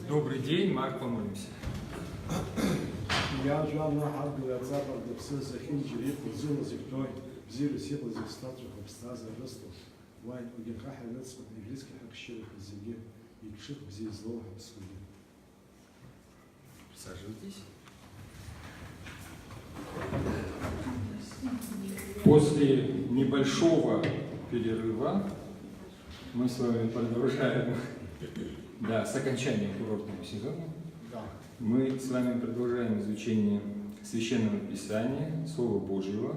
Добрый день, Марк, помолимся. Я Джоанна Хаббела Запада Псенса Хинджи Зула Зиктой Зиру Сила Зикстатру Хабстаза Ростов Вайн Угихаха Лецкот Английский Хакширих Зиги и Кших Бзизлова Хабсуги. Присаживайтесь. После небольшого перерыва мы с вами продолжаем, с окончанием курортного сезона, мы с вами продолжаем изучение Священного Писания, Слова Божьего.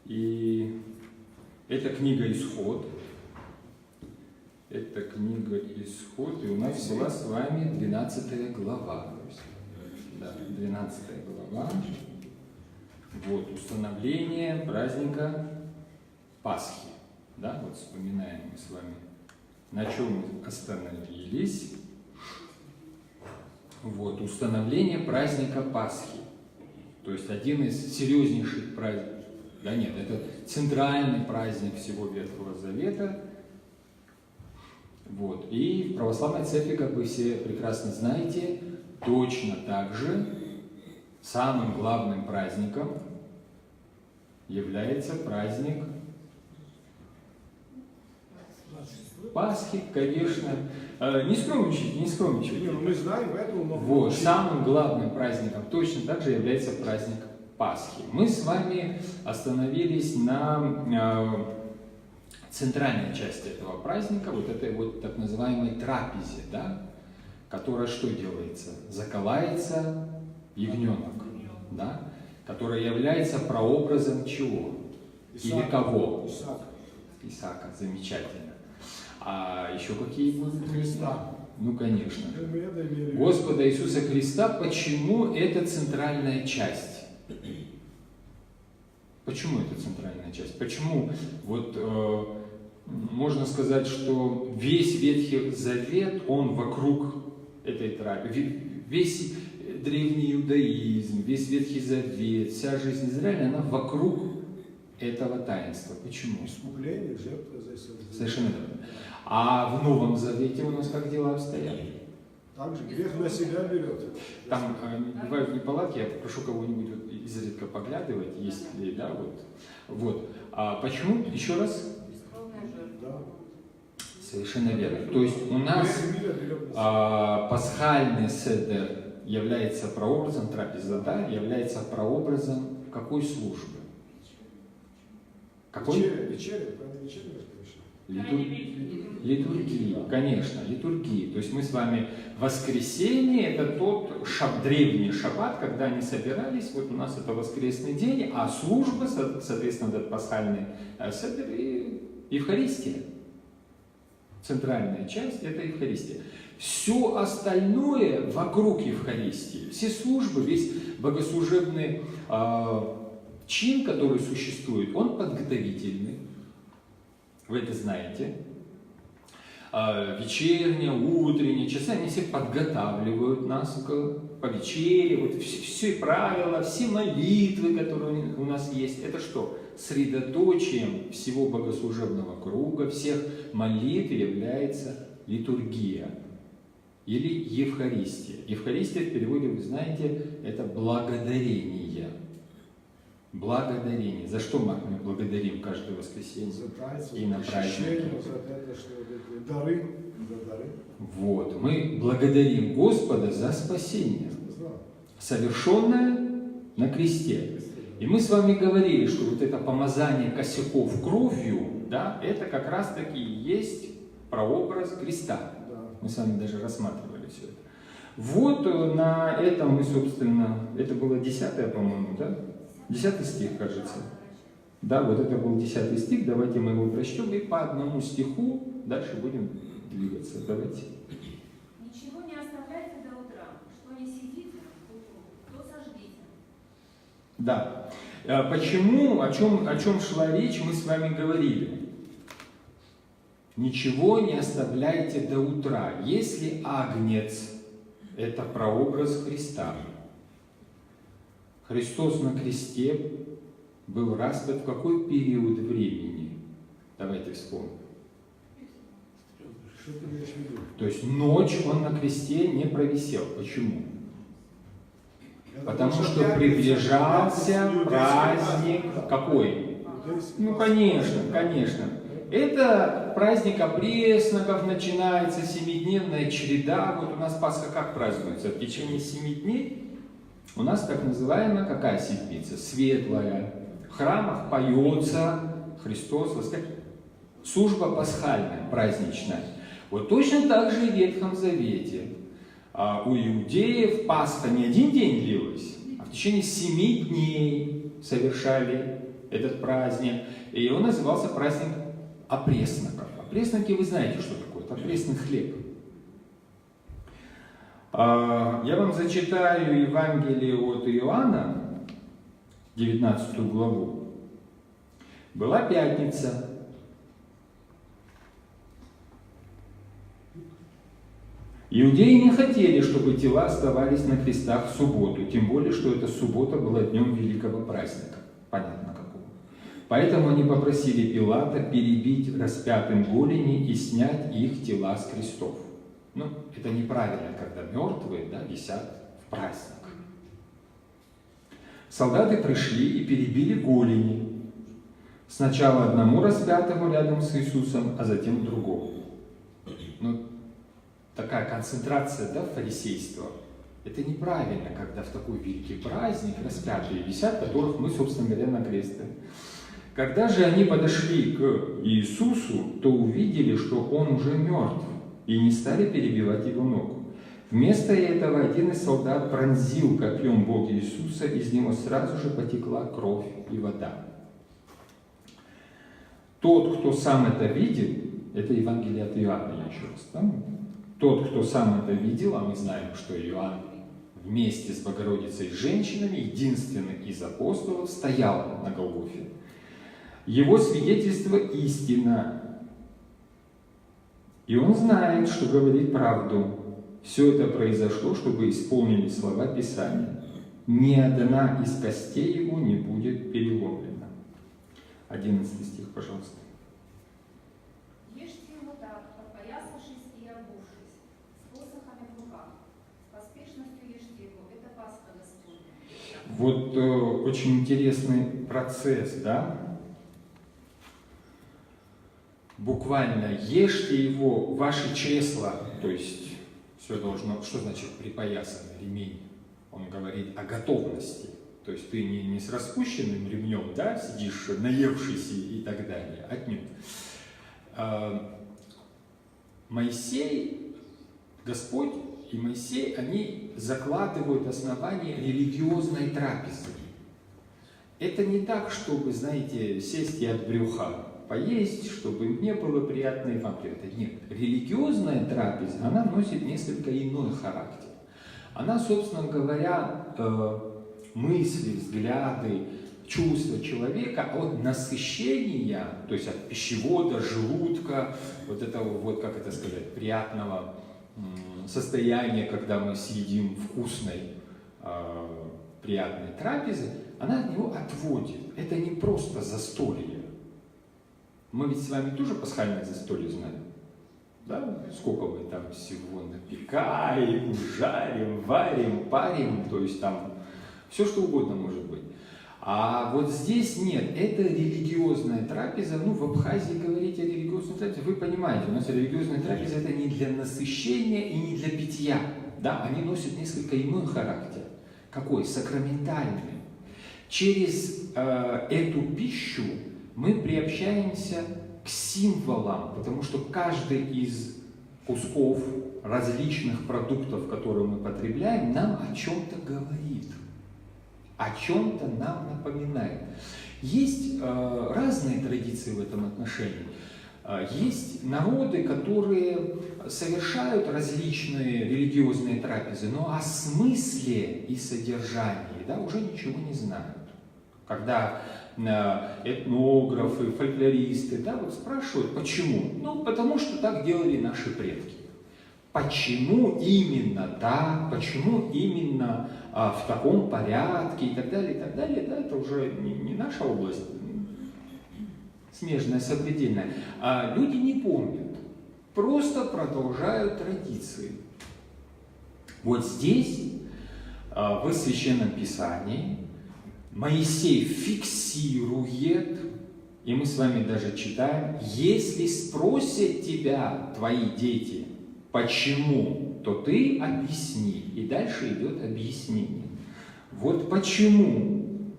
И это книга «Исход». Это книга «Исход», и у нас была с вами 12 глава. 12 глава. Вот, установление праздника Пасхи. Вот вспоминаем мы с вами, на чем мы остановились. Вот, установление праздника Пасхи. То есть один из серьезнейших праздников. Это центральный праздник всего Ветхого Завета. Вот. И в православной церкви, как вы все прекрасно знаете, точно так же самым главным праздником является праздник Пасхи, конечно. Не скромничайте. Мы знаем этого, но... Вот, самым главным праздником точно так же является праздник Пасхи. Мы с вами остановились на центральной части этого праздника, вот этой вот так называемой трапезе, которая что делается? Заколается ягненок, который является прообразом чего? Или кого? Исаака, замечательно. А еще какие будут? Христа. Конечно. Господа Иисуса Христа. Почему это центральная часть? Почему это центральная часть? Почему можно сказать, что весь Ветхий Завет, он вокруг этой трапезы. Весь древний иудаизм, весь Ветхий Завет, вся жизнь Израиля, она вокруг этого таинства. Почему? Искупление, жертва за все. Совершенно верно. А в Новом Завете у нас как дела обстоят? Также грех на себя берет. Там бывают неполадки, я попрошу кого-нибудь изредка поглядывать, есть ли, вот. А почему? Еще раз? Совершенно верно. То есть у нас пасхальный седер является прообразом, трапеза, является прообразом какой службы? Какой? Вечеря, Литургии, конечно, литургии. То есть мы с вами воскресенье, это тот древний шаббат, когда они собирались, вот у нас это воскресный день, а служба, соответственно, этот пасхальный седер и Евхаристия. Центральная часть – это Евхаристия. Все остальное вокруг Евхаристии, все службы, весь богослужебный чин, который существует, он подготовительный. Вы это знаете. Вечерняя, утренняя часы, они все подготавливают нас по вечере. Вот все правила, все молитвы, которые у нас есть. Это что? Средоточием всего богослужебного круга, всех молитв является литургия или Евхаристия. Евхаристия в переводе, вы знаете, это благодарение. Благодарение. За что, Марк, мы благодарим каждое воскресенье? За таинство, и на праздники. За это, что дары. Вот. Мы благодарим Господа за спасение, совершенное на кресте. И мы с вами говорили, что вот это помазание косяков кровью, это как раз таки и есть прообраз креста. Мы с вами даже рассматривали все это. Вот на этом мы, собственно, это было 10, по-моему, 10 стих, кажется. Вот это был 10 стих, давайте мы его прочтем и по одному стиху дальше будем двигаться. Давайте. Ничего не оставляйте до утра, что не сидите к утру, то сожгите. Почему, о чем шла речь, мы с вами говорили. Ничего не оставляйте до утра. Если агнец – это прообраз Христа, Христос на кресте был распят в какой период времени? Давайте вспомним. Что ты имеешь в виду? То есть ночь он на кресте не провисел. Почему? Потому что приближался праздник какой? Ну, конечно, конечно. Это праздник опресноков, начинается семидневная череда. Вот у нас Пасха как празднуется? В течение 7 дней у нас так называемая какая седмица? Светлая. В храмах поется Христос, служба пасхальная, праздничная. Вот точно так же и в Ветхом Завете. У иудеев Пасха не 1 день длилась, а в течение 7 дней совершали этот праздник. И его назывался праздник опресноков. Опресноки, вы знаете, что такое? Это опресный хлеб. Я вам зачитаю Евангелие от Иоанна, 19 главу. Была пятница. Иудеи не хотели, чтобы тела оставались на крестах в субботу, тем более, что эта суббота была днем великого праздника. Понятно какого. Поэтому они попросили Пилата перебить распятым голени и снять их тела с крестов. Ну, это неправильно, когда мертвые, да, висят в праздник. Солдаты пришли и перебили голени. Сначала одному распятому рядом с Иисусом, а затем другому. Ну, такая концентрация, да, фарисейства. Это неправильно, когда в такой великий праздник распятые висят, которых мы, собственно говоря, на кресте. Когда же они подошли к Иисусу, то увидели, что Он уже мертв, и не стали перебивать Его ногу. Вместо этого один из солдат пронзил копьем Бога Иисуса, из него сразу же потекла кровь и вода. Тот, кто сам это видел, это Евангелие от Иоанна, я еще раз там. Тот, кто сам это видел, а мы знаем, что Иоанн вместе с Богородицей и женщинами, единственный из апостолов, стоял на Голгофе. Его свидетельство истина. И он знает, что говорит правду. Все это произошло, чтобы исполнили слова Писания. Ни одна из костей его не будет переломлена. 11 стих, пожалуйста. Ешьте его так, подпоясавшись и обувшись, с посохами в руках, с поспешностью ешьте его, это Пасха Господня. Вот очень интересный процесс, да? Буквально ешьте его, ваши чресла, то есть все должно, что значит припоясанный ремень? Он говорит о готовности. То есть ты не с распущенным ремнем, да, сидишь, наевшийся и так далее, отнюдь. Моисей, Господь и Моисей, они закладывают основание религиозной трапезы. Это не так, чтобы, знаете, сесть и от брюха поесть, чтобы мне было приятно и вам приятно. Нет, религиозная трапеза, она носит несколько иной характер. Она, собственно говоря, мысли, взгляды, чувства человека от насыщения, то есть от пищевода, желудка, вот этого, вот как это сказать, приятного состояния, когда мы съедим вкусной, приятной трапезы, она от него отводит. Это не просто застолье. Мы ведь с вами тоже пасхальное застолье знаем. Да? Сколько мы там всего напекаем, жарим, варим, парим, то есть там все что угодно может быть. А вот здесь нет, это религиозная трапеза. Ну, в Абхазии говорить о религиозной трапезе, вы понимаете, у нас религиозная трапеза это не для насыщения и не для питья. Да? Они носят несколько иной характер. Какой? Сакраментальный. Через эту пищу мы приобщаемся к символам, потому что каждый из кусков различных продуктов, которые мы потребляем, нам о чем-то говорит, о чем-то нам напоминает. Есть разные традиции в этом отношении. Есть народы, которые совершают различные религиозные трапезы, но о смысле и содержании, да, уже ничего не знают. Когда этнографы, фольклористы, да, вот спрашивают, почему? Ну, потому что так делали наши предки. почему именно так, почему именно в таком порядке и так далее, да, это уже не наша область, смежная, сопредельная. А люди не помнят, просто продолжают традиции. Вот здесь, в Священном Писании, Моисей фиксирует, и мы с вами даже читаем, если спросят тебя твои дети, почему, то ты объясни. И дальше идет объяснение. Вот почему.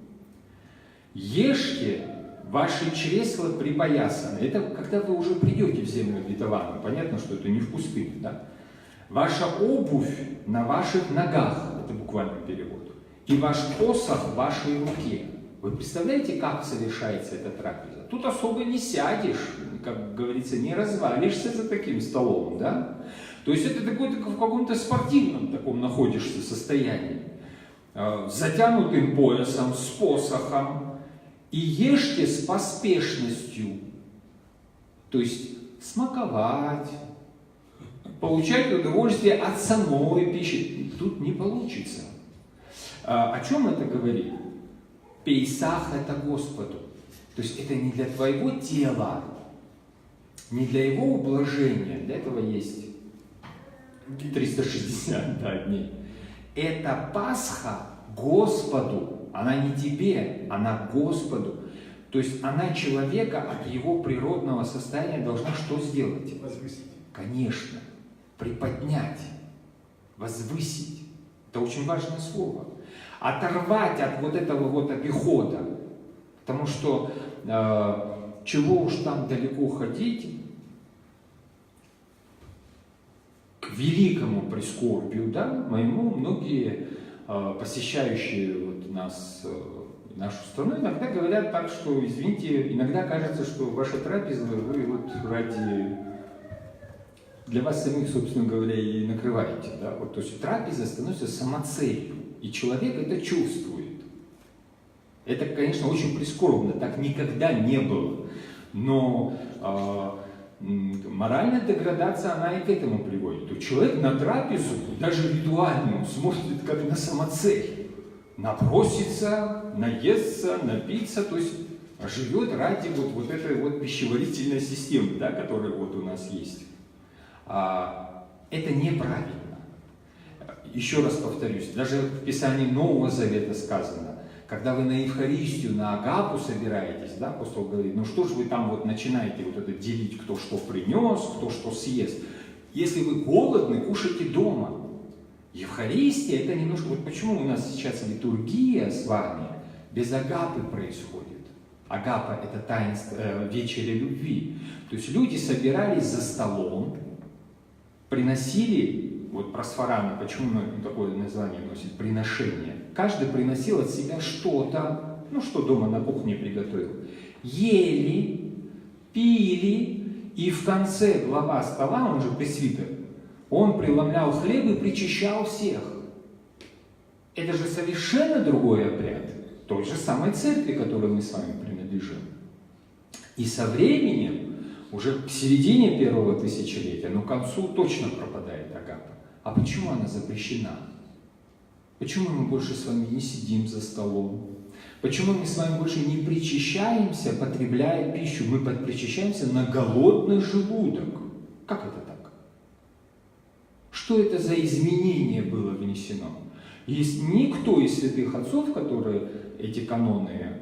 Ешьте, ваши чресла припоясаны. Это когда вы уже придете в землю обетованную. Понятно, что это не в пустыне, да? Ваша обувь на ваших ногах. Это буквальный перевод. И ваш посох в вашей руке. Вы представляете, как совершается эта трапеза? Тут особо не сядешь, как говорится, не развалишься за таким столом, да? То есть это такой, в каком-то спортивном таком находишься состоянии. С затянутым поясом, с посохом. И ешьте с поспешностью. То есть смаковать, получать удовольствие от самой пищи. Тут не получится. О чем это говорит? Пейсах это Господу. То есть это не для твоего тела, не для его ублажения. Для этого есть 360 дней. Это Пасха Господу. Она не тебе, она Господу. То есть она человека от его природного состояния должна что сделать? Возвысить. Конечно. Приподнять. Возвысить. Это очень важное слово. Оторвать от вот этого вот обихода. Потому что чего уж там далеко ходить, к великому прискорбию, да, моему, многие посещающие вот нас, нашу страну, иногда говорят так, что, извините, иногда кажется, что ваша трапеза, вы вот ради, для вас самих, собственно говоря, и накрываете, да, вот, то есть трапеза становится самоцелью, и человек это чувствует. Это, конечно, очень прискорбно, так никогда не было, но моральная деградация, она и к этому приводит. То человек на трапезу, даже ритуальную, смотрит как на самоцель. Наброситься, наесться, напиться, то есть живет ради вот этой вот пищеварительной системы, да, которая вот у нас есть. Это неправильно. Еще раз повторюсь, даже в Писании Нового Завета сказано, когда вы на Евхаристию, на Агапу собираетесь, да, апостол говорит, ну что ж вы там вот начинаете вот это делить, кто что принес, кто что съест. Если вы голодны, кушайте дома. Евхаристия это немножко, вот почему у нас сейчас литургия с вами без Агапы происходит. Агапа это таинство, вечеря любви. То есть люди собирались за столом, приносили, вот просфорана, почему такое название носит, приношение. Каждый приносил от себя что-то, ну что дома на кухне приготовил. Ели, пили, и в конце глава стола, он же пресвитер, он преломлял хлеб и причащал всех. Это же совершенно другой обряд, той же самой церкви, которой мы с вами принадлежим. И со временем, уже к середине первого тысячелетия, но к концу точно пропадает Агапа. А почему она запрещена? Почему мы больше с вами не сидим за столом? Почему мы с вами больше не причащаемся, потребляя пищу? Мы причащаемся на голодный желудок. Как это так? Что это за изменение было внесено? Есть никто из святых отцов, которые эти каноны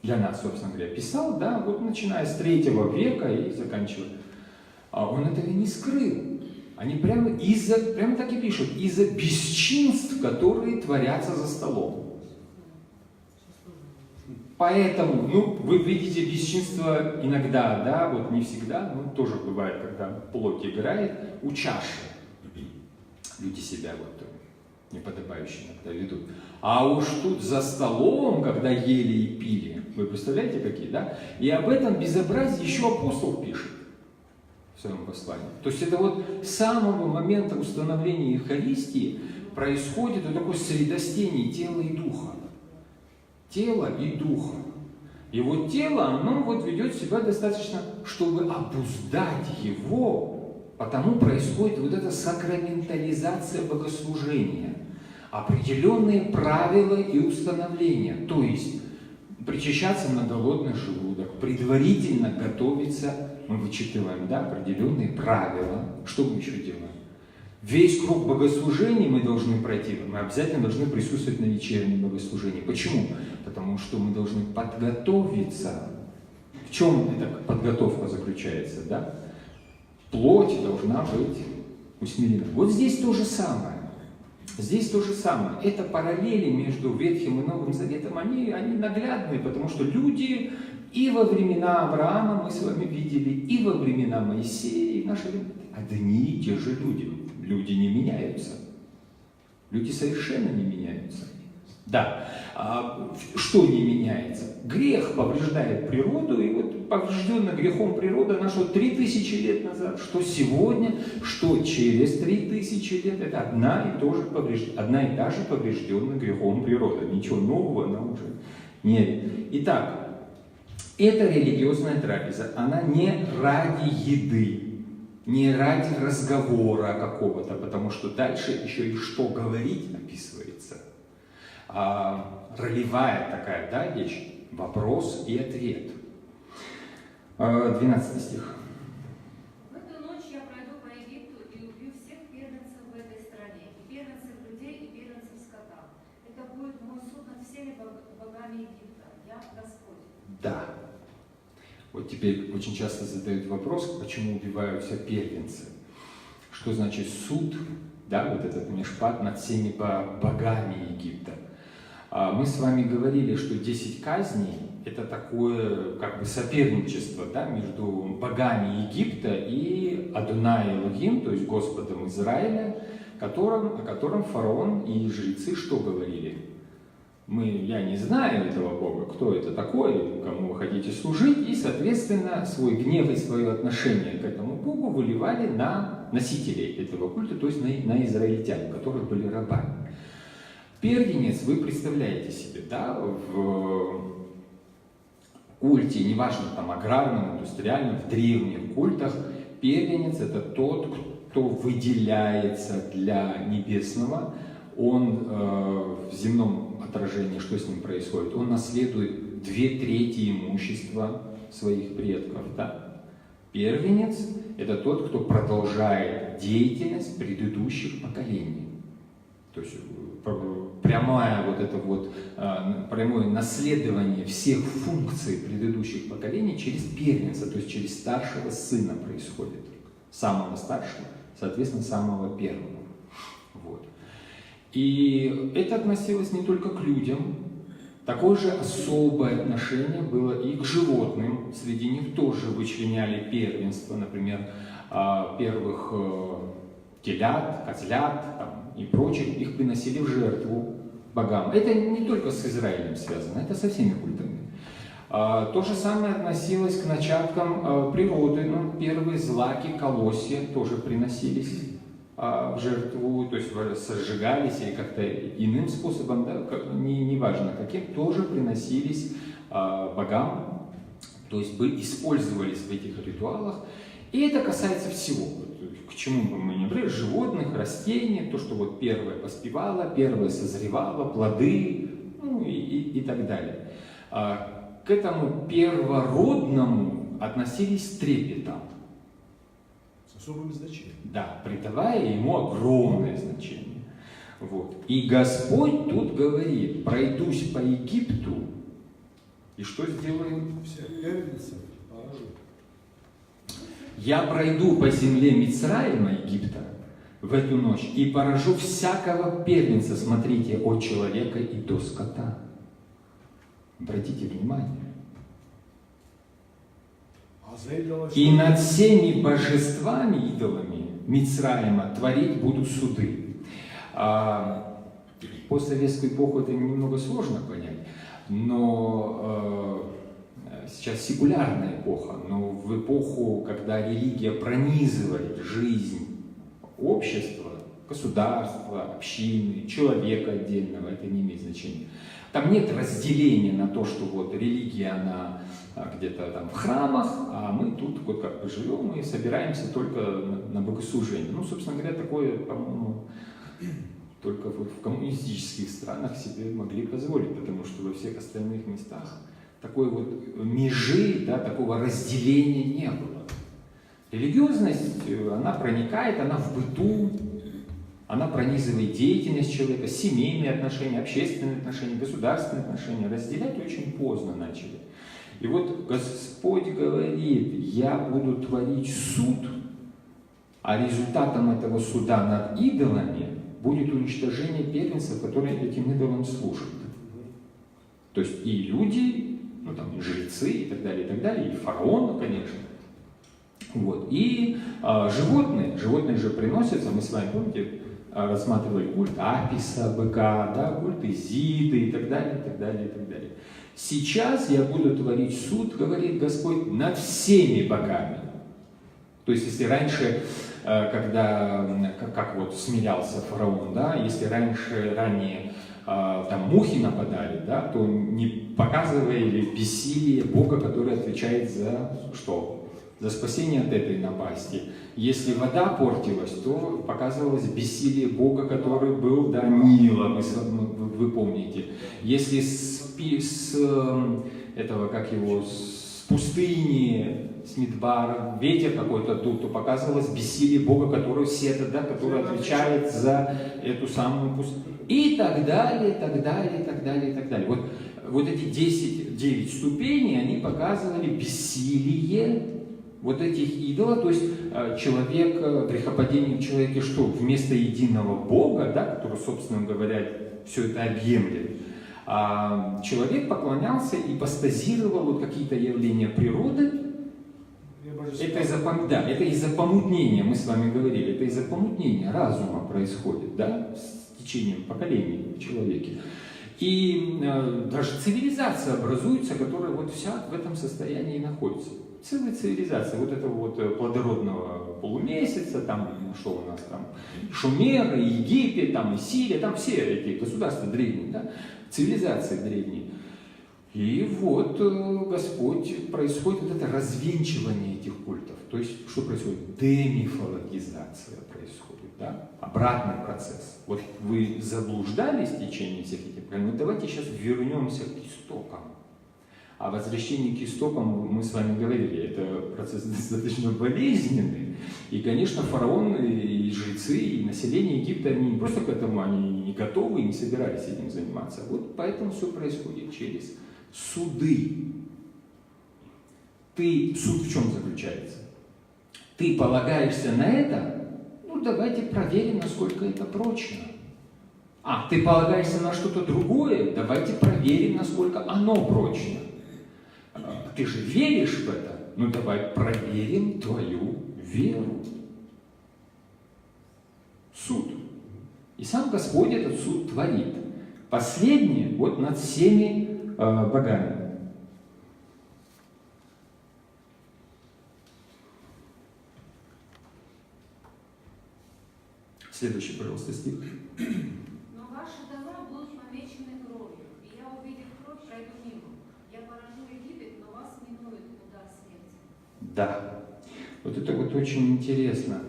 для нас, собственно говоря, писал, да, вот начиная с 3 века и заканчивая, он этого не скрыл. Они прямо так и пишут, из-за бесчинств, которые творятся за столом. Поэтому, ну, вы видите бесчинство иногда, да, вот не всегда, ну, тоже бывает, когда плоть играет, у чаши. Люди себя вот неподобающе иногда ведут. А уж тут за столом, когда ели и пили, вы представляете, какие, да? И об этом безобразии еще апостол пишет в своем послании. То есть это вот с самого момента установления Евхаристии происходит вот такое средостение тела и духа. Тело и духа. И вот тело, оно вот ведет себя достаточно, чтобы обуздать его, Потому происходит вот эта сакраментализация богослужения, определенные правила и установления. То есть причащаться на голодный желудок, предварительно готовиться, мы вычитываем, да, определенные правила. Что мы еще делаем? Весь круг богослужений мы должны пройти, мы обязательно должны присутствовать на вечернем богослужении. Почему? Потому что мы должны подготовиться. В чем эта подготовка заключается, да? Плоть должна быть усмирена. Вот здесь то же самое. Здесь то же самое. Это параллели между Ветхим и Новым Заветом, они наглядные, потому что люди и во времена Авраама, мы с вами видели, и во времена Моисея, и в наше время, одни и те же люди. Люди не меняются. Люди совершенно не меняются. Да. Что не меняется? Грех повреждает природу, и вот поврежденная грехом природа наша 3000 лет назад, что сегодня, что через 3000 лет, это одна и та же поврежденная грехом природа. Ничего нового она уже нет. Итак, эта религиозная трапеза, она не ради еды, не ради разговора какого-то, потому что дальше еще и что говорить описывается. Ролевая такая, да, вещь, вопрос и ответ. 12 стих. В эту ночь я пройду по Египту и убью всех первенцев в этой стране, и первенцев людей, и первенцев скота. Это будет мой суд над всеми богами Египта. Я Господь. Да. Вот теперь очень часто задают вопрос, почему убиваются первенцы. Что значит суд, да, вот этот мишпат над всеми богами Египта. Мы с вами говорили, что 10 казней – это такое как бы соперничество, да, между богами Египта и Адонай Элохим, то есть Господом Израиля, о котором фараон и жрецы что говорили? Я не знаю этого Бога, кто это такой, кому вы хотите служить, и, соответственно, свой гнев и свое отношение к этому Богу выливали на носителей этого культа, то есть на израильтян, которые были рабами. Первенец, вы представляете себе, да, в культе, неважно там аграрном, индустриальном, в древних культах, первенец это тот, кто выделяется для небесного, он в земном отражении, что с ним происходит? Он наследует 2/3 имущества своих предков, да? Первенец это тот, кто продолжает деятельность предыдущих поколений. То есть прямое наследование всех функций предыдущих поколений через первенца, то есть через старшего сына происходит. Самого старшего, соответственно, самого первого. Вот. И это относилось не только к людям, такое же особое отношение было и к животным. Среди них тоже вычленяли первенство, например, первых телят, козлят там, и прочих, их приносили в жертву богам. Это не только с Израилем связано, это со всеми культами. То же самое относилось к начаткам природы. Первые злаки, колосья тоже приносились в жертву, то есть сожигались или как-то иным способом, да, неважно каким, тоже приносились богам, то есть использовались в этих ритуалах. И это касается всего. К чему бы мы ни говорили, животных, растений, то, что вот первое поспевало, первое созревало, плоды, и так далее. К этому первородному относились с трепетом. С особым значением. Да, придавая ему огромное значение. Вот. И Господь тут говорит: пройдусь по Египту, и что сделаю? Всех первенцев поражу. Я пройду по земле Мицраима, Египта, в эту ночь и поражу всякого первенца, смотрите, от человека и до скота. Обратите внимание. И над всеми божествами, идолами Мицраима творить будут суды. Постсоветскую эпоху это немного сложно понять, но сейчас секулярная эпоха, но в эпоху, когда религия пронизывает жизнь общества, государства, общины, человека отдельного, это не имеет значения. Там нет разделения на то, что вот религия, она где-то там в храмах, а мы тут вот как бы живем и собираемся только на богослужение. Ну, собственно говоря, такое, по-моему, только вот в коммунистических странах себе могли позволить, потому что во всех остальных местах такой вот межи, да, такого разделения не было. Религиозность, она проникает, она в быту, она пронизывает деятельность человека, семейные отношения, общественные отношения, государственные отношения. Разделять очень поздно начали. И вот Господь говорит: я буду творить суд, а результатом этого суда над идолами будет уничтожение первенцев, которые этим идолам служат. То есть и люди, ну там и жрецы, и так далее, и фараон, конечно. Вот. И животные же приносятся, мы с вами, помните, рассматривали культ Аписа, быка, да, культ Изиды и так далее, и так далее, и так далее. Сейчас я буду творить суд, говорит Господь, над всеми богами. То есть, если раньше, когда, как вот смирялся фараон, да, если ранее там мухи нападали, да, то не показывали бессилие Бога, который отвечает за что? За спасение от этой напасти. Если вода портилась, то показывалось бессилие Бога, который был, да, Нила, вы помните. Если с пустыни, с Мидбара, ветер какой-то дул, то показывалось бессилие Бога, который Сета, да, который отвечает за эту самую пустыню. И так далее, так далее, так далее, так далее. Вот эти 9 ступеней, они показывали бессилие вот этих идолов, то есть человек, грехопадение в человеке что? Вместо единого Бога, да, который, собственно говоря, все это объемлет, человек поклонялся и ипостазировал вот какие-то явления природы. Это из-за помутнения, мы с вами говорили, это из-за помутнения разума происходит, да, с течением поколений в человеке. И даже цивилизация образуется, которая вот вся в этом состоянии находится. Целая цивилизация вот этого вот плодородного полумесяца, там, что у нас там, Шумер, и Египет, там, и Сирия, там все эти государства древние, да, цивилизации древние. И вот Господь, происходит вот это развенчивание этих культов. То есть, что происходит? Демифологизация происходит, да? Обратный процесс. Вот вы заблуждались в течение всех этих проблем, давайте сейчас вернемся к истокам. О возвращении к истокам мы с вами говорили, это процесс достаточно болезненный. И, конечно, фараон, и жрецы, и население Египта, они не просто к этому, они не готовы и не собирались этим заниматься. Вот поэтому все происходит через суды. Суд в чем заключается? Ты полагаешься на это? Ну, давайте проверим, насколько это прочно. Ты полагаешься на что-то другое? Давайте проверим, насколько оно прочно. Ты же веришь в это? Ну, давай проверим твою веру. Суд. И сам Господь этот суд творит. Последнее вот над всеми богами. Следующий, пожалуйста, стих. Но ваши дома будут помечены кровью, и я, увидев кровь, пройду мимо. Я поражу Египет, но вас минует удар смерти. Да. Вот это вот очень интересно.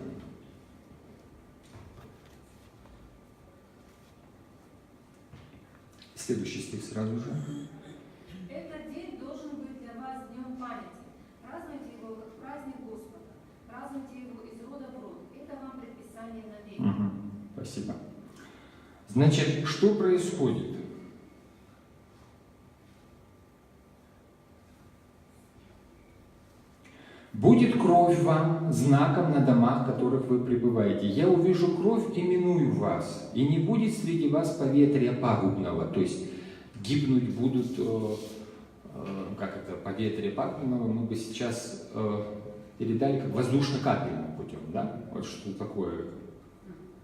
Следующий стих сразу же. Этот день должен быть для вас днем памяти. Празднуйте его как праздник Господа. Празднуйте его из рода в род. Это вам предписание на век. Спасибо. Значит, что происходит? Будет кровь вам знаком на домах, в которых вы пребываете. Я увижу кровь и миную вас, и не будет среди вас поветрия пагубного. То есть гибнуть будут, поветрие пагубного мы бы сейчас передали как воздушно-капельным путем, да? Вот что такое,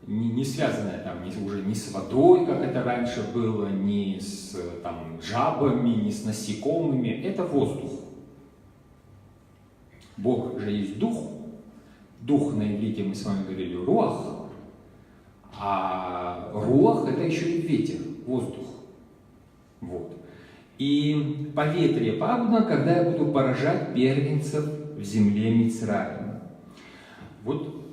не связанное там уже не с водой, как это раньше было, не с там жабами, не с насекомыми, это воздух. Бог же есть дух. Дух на иврите, мы с вами говорили, руах. А руах – это еще и ветер, воздух. Вот. И поветрие пагубно, когда я буду поражать первенцев в земле Мицраима. Вот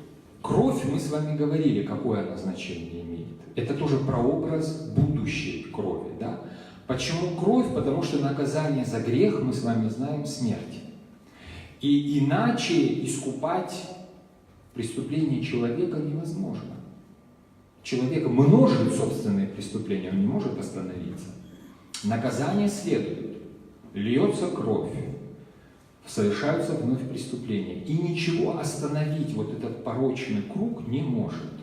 кровь, мы с вами говорили, какое она значение имеет. Это тоже прообраз будущей крови. Да? Почему кровь? Потому что наказание за грех, мы с вами знаем, смерть. И иначе искупать преступление человека невозможно. Человек множит собственные преступления, он не может остановиться. Наказание следует, льется кровь, совершаются вновь преступления. И ничего остановить вот этот порочный круг не может.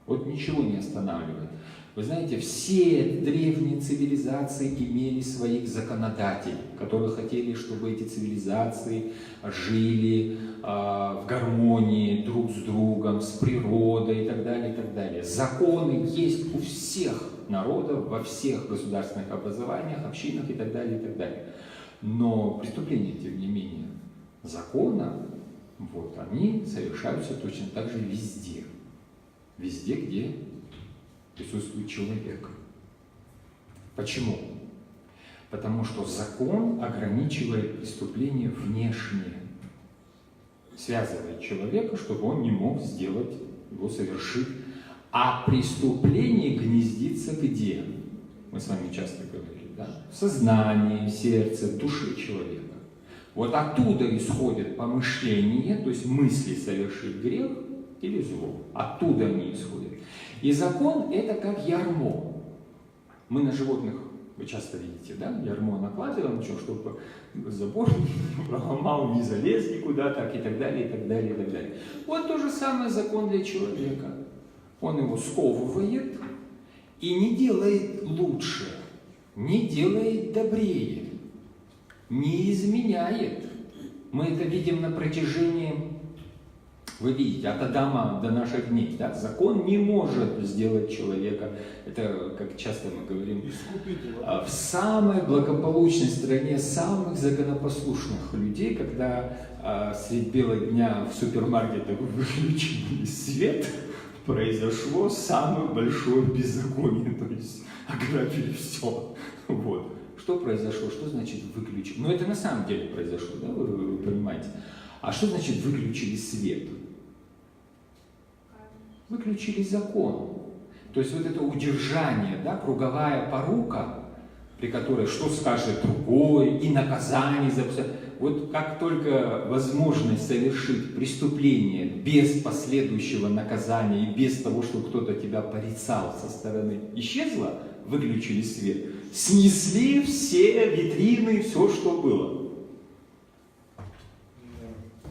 Вот ничего не останавливает. Вы знаете, все древние цивилизации имели своих законодателей, которые хотели, чтобы эти цивилизации жили в гармонии друг с другом, с природой и так далее, и так далее. Законы есть у всех народов, во всех государственных образованиях, общинах и так далее, и так далее. Но преступления, тем не менее, закона, вот, они совершаются точно так же везде. Везде, где присутствует человек. Почему? Потому что закон ограничивает преступление внешнее, связывает человека, чтобы он не мог сделать, его совершить. А преступление гнездится где? Мы с вами часто говорили, да? В сознании, в сердце, в душе человека. Вот оттуда исходит помышление, то есть мысли совершить грех или зло. Оттуда они исходят. И закон это как ярмо. Мы на животных, вы часто видите, да, ярмо накладываем, чтобы забор не проломал, не залез никуда, так и так далее, и так далее, и так далее. Вот то же самое закон для человека. Он его сковывает и не делает лучше, не делает добрее, не изменяет. Мы это видим на протяжении, вы видите, от Адама до наших дней. Да? Закон не может сделать человека, это, как часто мы говорим, в самой благополучной стране самых законопослушных людей, когда средь бела дня в супермаркетах выключили свет, произошло самое большое беззаконие, то есть ограбили все. Вот. Что произошло? Что значит выключили? Ну это на самом деле произошло, да, вы понимаете. А что значит выключили свет? Выключили закон. То есть вот это удержание, да, круговая порука, при которой что скажет другой, и наказание за все. Вот как только возможность совершить преступление без последующего наказания и без того, чтобы кто-то тебя порицал со стороны, исчезла, выключили свет, снесли все витрины, все, что было.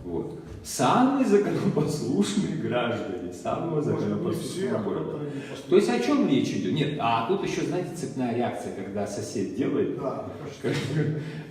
Вот. Самые законопослушные граждане, самого законопослушного города. То есть о чем речь идет? Нет, а тут еще, знаете, цепная реакция, когда сосед делает. Да.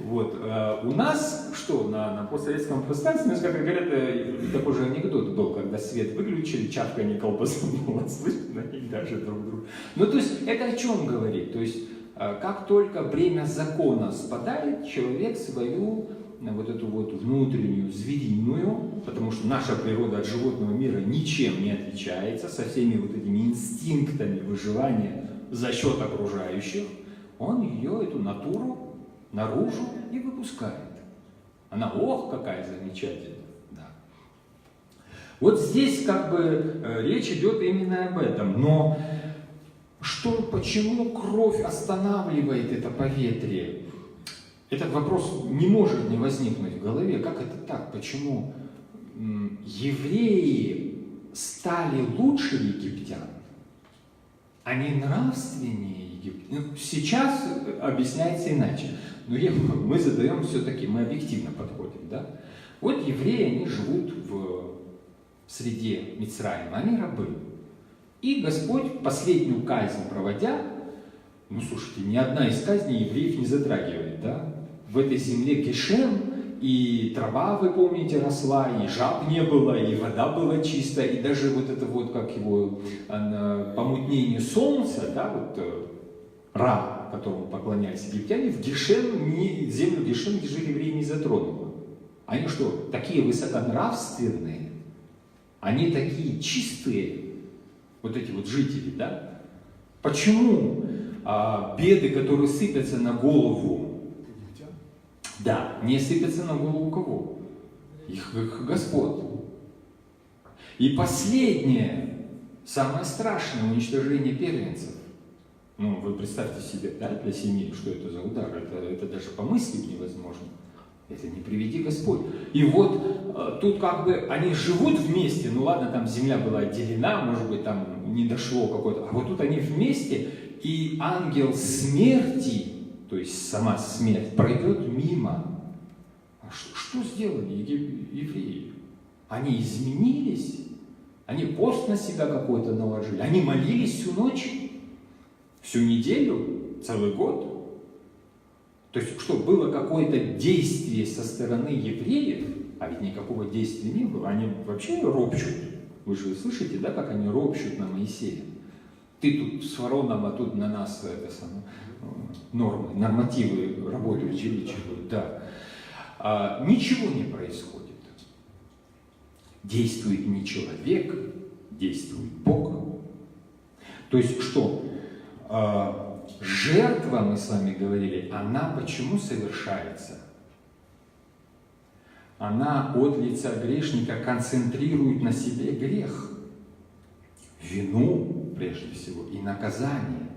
Вот. У нас, что, на постсоветском пространстве, у нас, как говорят, такой же анекдот был, когда свет выключили, чавканье колбасы было слышно, и даже друг друга. Ну, то есть, это о чем говорит? То есть, как только бремя закона спадает, человек свою вот эту вот внутреннюю, звериную, потому что наша природа от животного мира ничем не отличается, со всеми вот этими инстинктами выживания за счет окружающих, он ее, эту натуру, наружу и выпускает. Она, ох, какая замечательная. Да. Вот здесь как бы речь идет именно об этом. Но почему кровь останавливает это поветрие? Этот вопрос не может не возникнуть в голове. Как это так? Почему евреи стали лучше египтян, а не нравственнее египтян? Сейчас объясняется иначе. Но мы задаем все-таки, мы объективно подходим. Да? Вот евреи, они живут в среде Мицраима, они рабы. И Господь, последнюю казнь проводя, ну слушайте, ни одна из казней евреев не затрагивает, да? В этой земле Гешем, и трава, вы помните, росла, и жаб не было, и вода была чистая, и даже вот это вот, как его, помутнение солнца, да, вот Ра, которому поклонялись египтяне, в Гешем, землю Гешем, где жили евреи, не затронуло. Они что, такие высоконравственные? Они такие чистые? вот эти вот жители, да? Почему беды, которые сыпятся на голову, Египтян. да, не сыпятся на голову кого? Их господ. И последнее, самое страшное уничтожение первенцев. Ну, вы представьте себе, да, для семьи, что это за удар, это даже помыслить невозможно. Это не приведи Господь. И вот тут как бы они живут вместе, ну ладно, там земля была отделена, может быть, там не дошло какое-то, а вот тут они вместе, и ангел смерти, то есть сама смерть, пройдет мимо. А что сделали евреи? Они изменились, они пост на себя какой-то наложили, они молились всю ночь, всю неделю, целый год. То есть что, было какое-то действие со стороны евреев, а ведь никакого действия не было, они вообще ропщут. Вы же слышите, да, как они ропщут на Моисея? Ты тут с фараоном, а тут на нас это самое, нормы, нормативы работают, увеличивают, да. Ничего не происходит. Действует не человек, действует Бог. То есть что? Жертва, мы с вами говорили, она почему совершается? Она от лица грешника концентрирует на себе грех, вину, прежде всего, и наказание.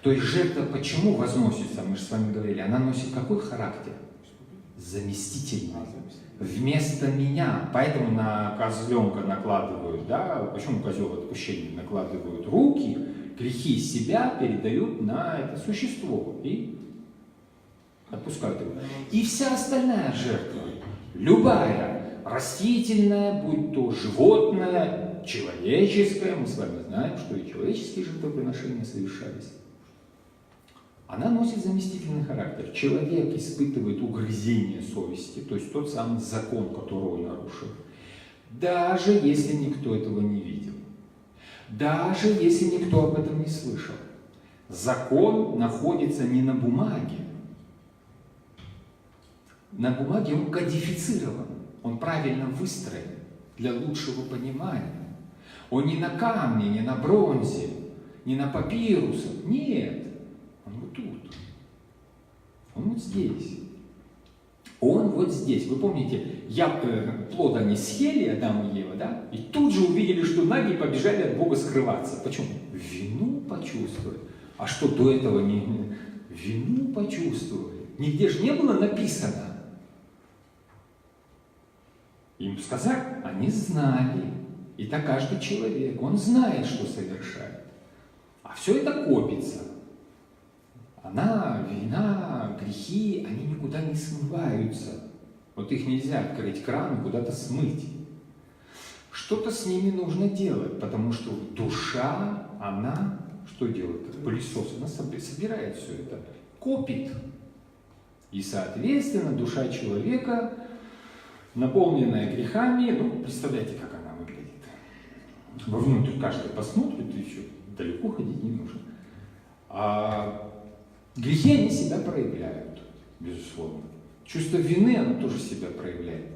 То есть жертва почему возносится, мы же с вами говорили, она носит какой характер? Заместительный. Вместо меня. Поэтому на козленка накладывают, да, почему козел отпущения накладывают руки, грехи себя передают на это существо и отпускают его. И вся остальная жертва, любая, растительная, будь то животное, человеческое, мы с вами знаем, что и человеческие жертвоприношения совершались, она носит заместительный характер. Человек испытывает угрызение совести, то есть тот самый закон, который он нарушил, даже если никто этого не видел. Даже если никто об этом не слышал. Закон находится не на бумаге. На бумаге он кодифицирован, он правильно выстроен для лучшего понимания. Он не на камне, не на бронзе, не на папирусах. Нет, он вот тут. Он вот здесь. Он вот здесь. Вы помните, плод они съели, Адам и Ева, да? И тут же увидели, что ноги побежали от Бога скрываться. Почему? Вину почувствовали. А что до этого не... Вину почувствовали. Нигде же не было написано. Им сказали, они знали. И так каждый человек, он знает, что совершает. А все это копится. Вина, грехи, они никуда не смываются. Вот их нельзя открыть кран и куда-то смыть. Что-то с ними нужно делать, потому что душа, она что делает? Как пылесос, она собирает все это, копит. И, соответственно, душа человека, наполненная грехами, ну, представляете, как она выглядит. Вовнутрь каждый посмотрит, и еще далеко ходить не нужно. Грехи, они себя проявляют, безусловно. Чувство вины, оно тоже себя проявляет.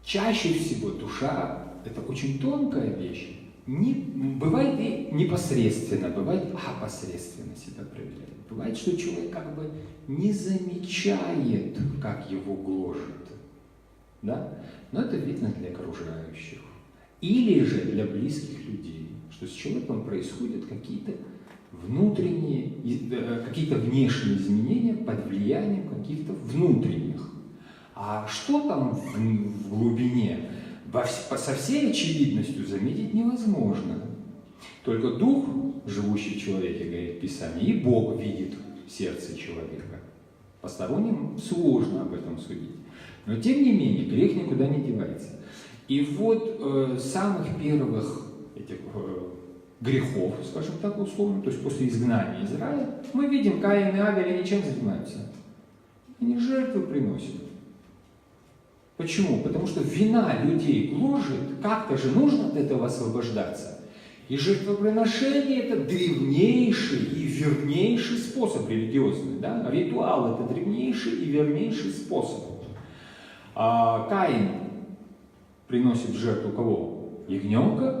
Чаще всего душа – это очень тонкая вещь. Бывает и непосредственно, бывает опосредственно себя проявляет. Бывает, что человек как бы не замечает, как его гложет. Да? Но это видно для окружающих. Или же для близких людей, что с человеком происходят какие-то внутренние, какие-то внешние изменения под влиянием каких-то внутренних. А что там в глубине, со всей очевидностью заметить невозможно. Только дух, живущий в человеке, говорит Писание, и Бог видит сердце человека. Посторонним сложно об этом судить. Но тем не менее, грех никуда не девается. И вот самых первых этих грехов, скажем так условно, то есть после изгнания из рая, мы видим, Каин и Авель, они чем занимаются? Они жертвы приносят. Почему? Потому что вина людей гложет, как-то же нужно от этого освобождаться. И жертвоприношение – это древнейший и вернейший способ религиозный. Да? Ритуал – это древнейший и вернейший способ. Каин приносит в жертву кого? Ягненка.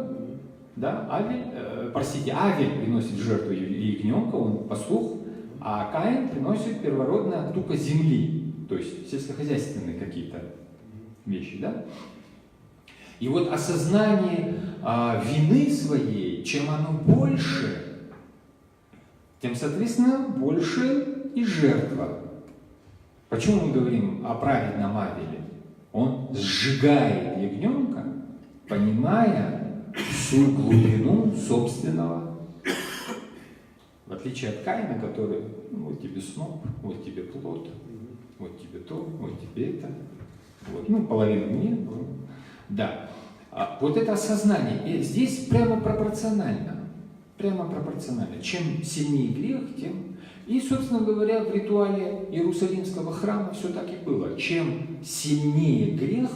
да, Авель приносит в жертву ягненка, он пастух, а Каин приносит первородное от тука земли, то есть сельскохозяйственные какие-то вещи, да. И вот осознание вины своей, чем оно больше, тем, соответственно, больше и жертва. Почему мы говорим о праведном Авеле? Он сжигает ягненка, понимая всю глубину собственного, в отличие от Каина, который, ну, вот тебе сноп, вот тебе плод, вот тебе то, вот тебе это, вот, ну, половину мне, да. Вот это осознание, и здесь прямо пропорционально. Чем сильнее грех, тем... И, собственно говоря, в ритуале Иерусалимского храма все так и было. Чем сильнее грех,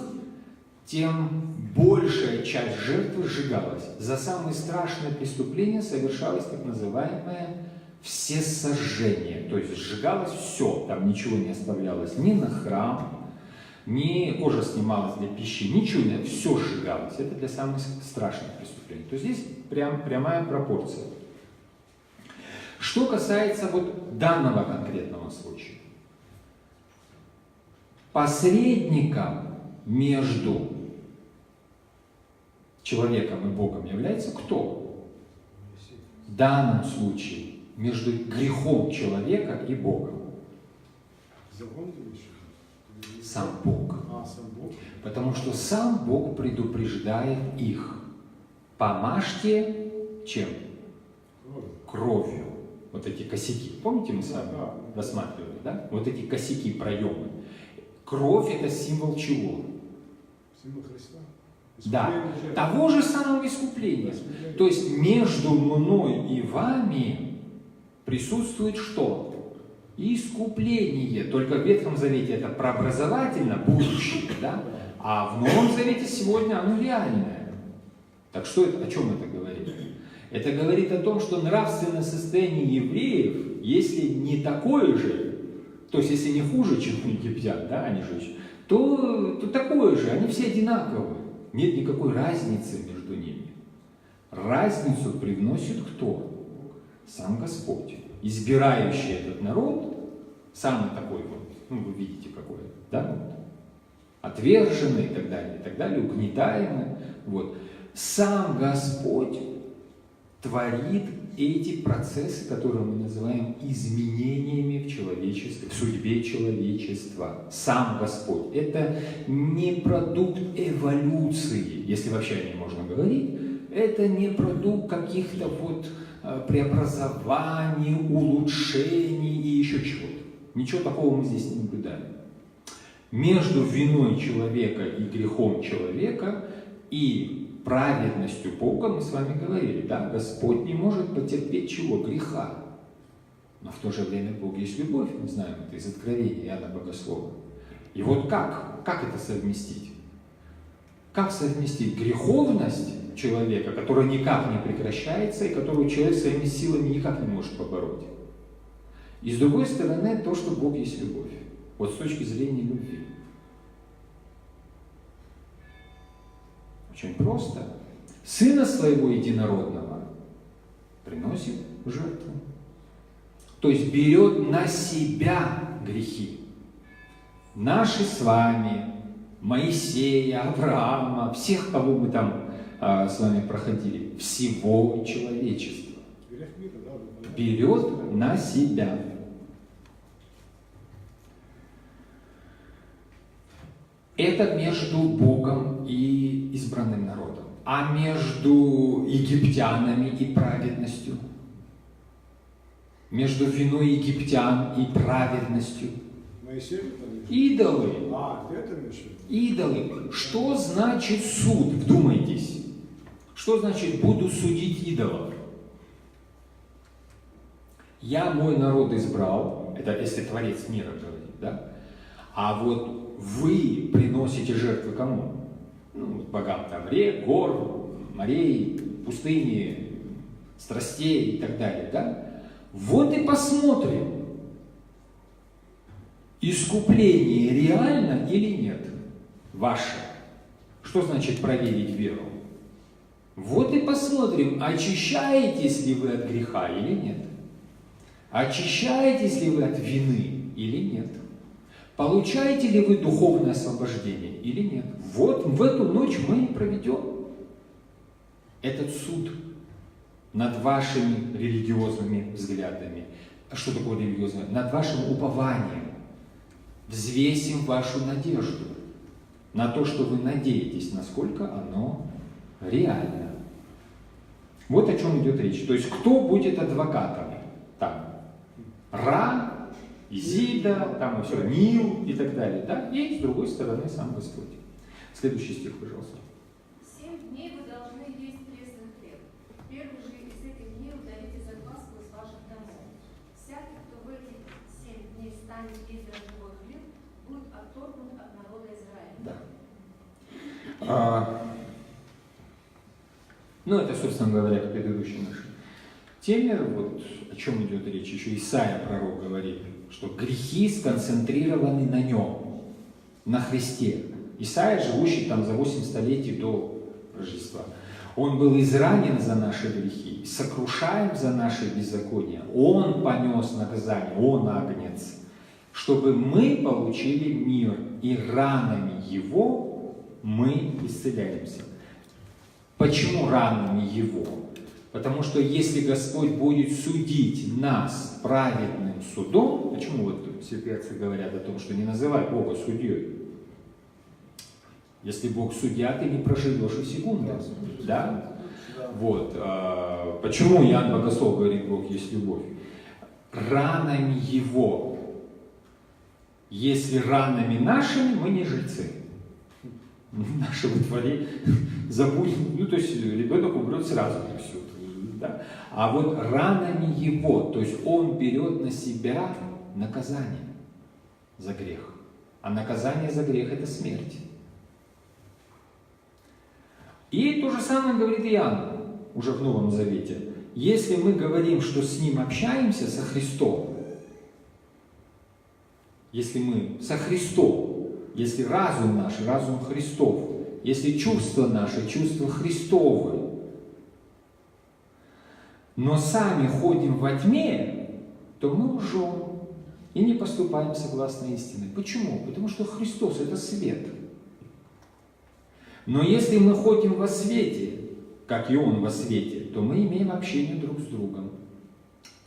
тем большая часть жертвы сжигалась. За самые страшные преступления совершалось так называемое всесожжение. То есть сжигалось все, там ничего не оставлялось ни на храм, ни кожа снималась для пищи, ничего не, все сжигалось. Это для самых страшных преступлений. То есть здесь прямая пропорция. Что касается вот данного конкретного случая. Посредником между человеком и Богом является кто? В данном случае между грехом человека и Богом. Сам Бог. Потому что сам Бог предупреждает их. Помажьте чем? Кровью. Вот эти косяки. Помните, мы с вами рассматривали, да? Вот эти косяки, проемы. Кровь — это символ чего? Символ Христа. Да, того же самого искупления. То есть между мной и вами присутствует что? Искупление. Только в Ветхом Завете это прообразовательно, будущее, да? А в Новом Завете сегодня оно реальное. Так что это, о чем это говорит? Это говорит о том, что нравственное состояние евреев, если не такое же, то есть если не хуже, чем у египтян, да, они же, то такое же, они все одинаковые. Нет никакой разницы между ними. Разницу привносит кто? Сам Господь. Избирающий этот народ, самый такой вот, ну вы видите какой, да, вот, отверженный и так далее, угнетаемый. Вот. Сам Господь творит эти процессы, которые мы называем изменениями в человечестве, в судьбе человечества. Сам Господь. Это не продукт эволюции, если вообще о ней можно говорить. Это не продукт каких-то вот преобразований, улучшений и еще чего-то. Ничего такого мы здесь не наблюдаем. Между виной человека и грехом человека и праведностью Бога мы с вами говорили, да, Господь не может потерпеть чего? Греха. Но в то же время Бог есть любовь, мы знаем это из Откровения Иоанна Богослова. И вот как это совместить? Как совместить греховность человека, которая никак не прекращается и которую человек своими силами никак не может побороть? И с другой стороны, то, что Бог есть любовь. Вот с точки зрения любви. Очень просто. Сына своего единородного приносит в жертву. То есть берет на себя грехи. Наши с вами, Моисея, Авраама, всех, кого мы там с вами проходили, всего человечества. Берет на себя. Это между Богом и избранным народом. А между египтянами и праведностью? Между виной египтян и праведностью? Идолы. Идолы. Что значит суд? Вдумайтесь. Что значит буду судить идолов? Я мой народ избрал, это если Творец мира говорит, да? А вот вы приносите жертвы кому? Ну, богам там рек, гор, морей, пустыни, страстей и так далее, да? Вот и посмотрим, искупление реально или нет ваше. Что значит проверить веру? Вот и посмотрим, очищаетесь ли вы от греха или нет. Очищаетесь ли вы от вины или нет. Получаете ли вы духовное освобождение или нет. Вот в эту ночь мы и проведем этот суд над вашими религиозными взглядами. Что такое религиозное? Над вашим упованием. Взвесим вашу надежду на то, что вы надеетесь, насколько оно реально. Вот о чем идет речь. То есть, кто будет адвокатом там? Ра, Изида, там и все, Нил и так далее. Да? И с другой стороны сам Господь. Следующий стих, пожалуйста. 7 дней вы должны есть пресный хлеб. Первый же из этих дней удалите закваску из ваших домов. Всякий, кто в эти 7 дней станет есть дрожжевой хлеб, будет отторгнут от народа Израиля. Да. Ну, это, собственно говоря, к предыдущей нашей теме, вот о чем идет речь. Еще Исаия, пророк, говорит, что грехи сконцентрированы на нем, на Христе. Исаия, живущий там за 8 столетий до Рождества, он был изранен за наши грехи, сокрушаем за наши беззакония. Он понес наказание, он агнец, чтобы мы получили мир, и ранами его мы исцеляемся. Почему ранами его? Потому что если Господь будет судить нас праведным судом, почему вот святые отцы говорят о том, что не называй Бога судьей? Если Бог судья, ты не проживешь и секунды. Да? Вот. Почему Иоанн Богослов говорит, Бог есть любовь? Ранами Его. Если ранами нашими, мы не жильцы. Наши во дворе забудем. Ну, то есть ребенок умрет сразу. Все, да? А вот ранами Его, то есть Он берет на себя наказание за грех. А наказание за грех – это смерть. И то же самое говорит Иоанн, уже в Новом Завете. Если мы говорим, что с Ним общаемся, со Христом, если мы со Христом, если разум наш, разум Христов, если чувства наши, чувства Христовы, но сами ходим во тьме, то мы лжем и не поступаем согласно истине. Почему? Потому что Христос – это свет. Но если мы ходим во свете, как и Он во свете, то мы имеем общение друг с другом.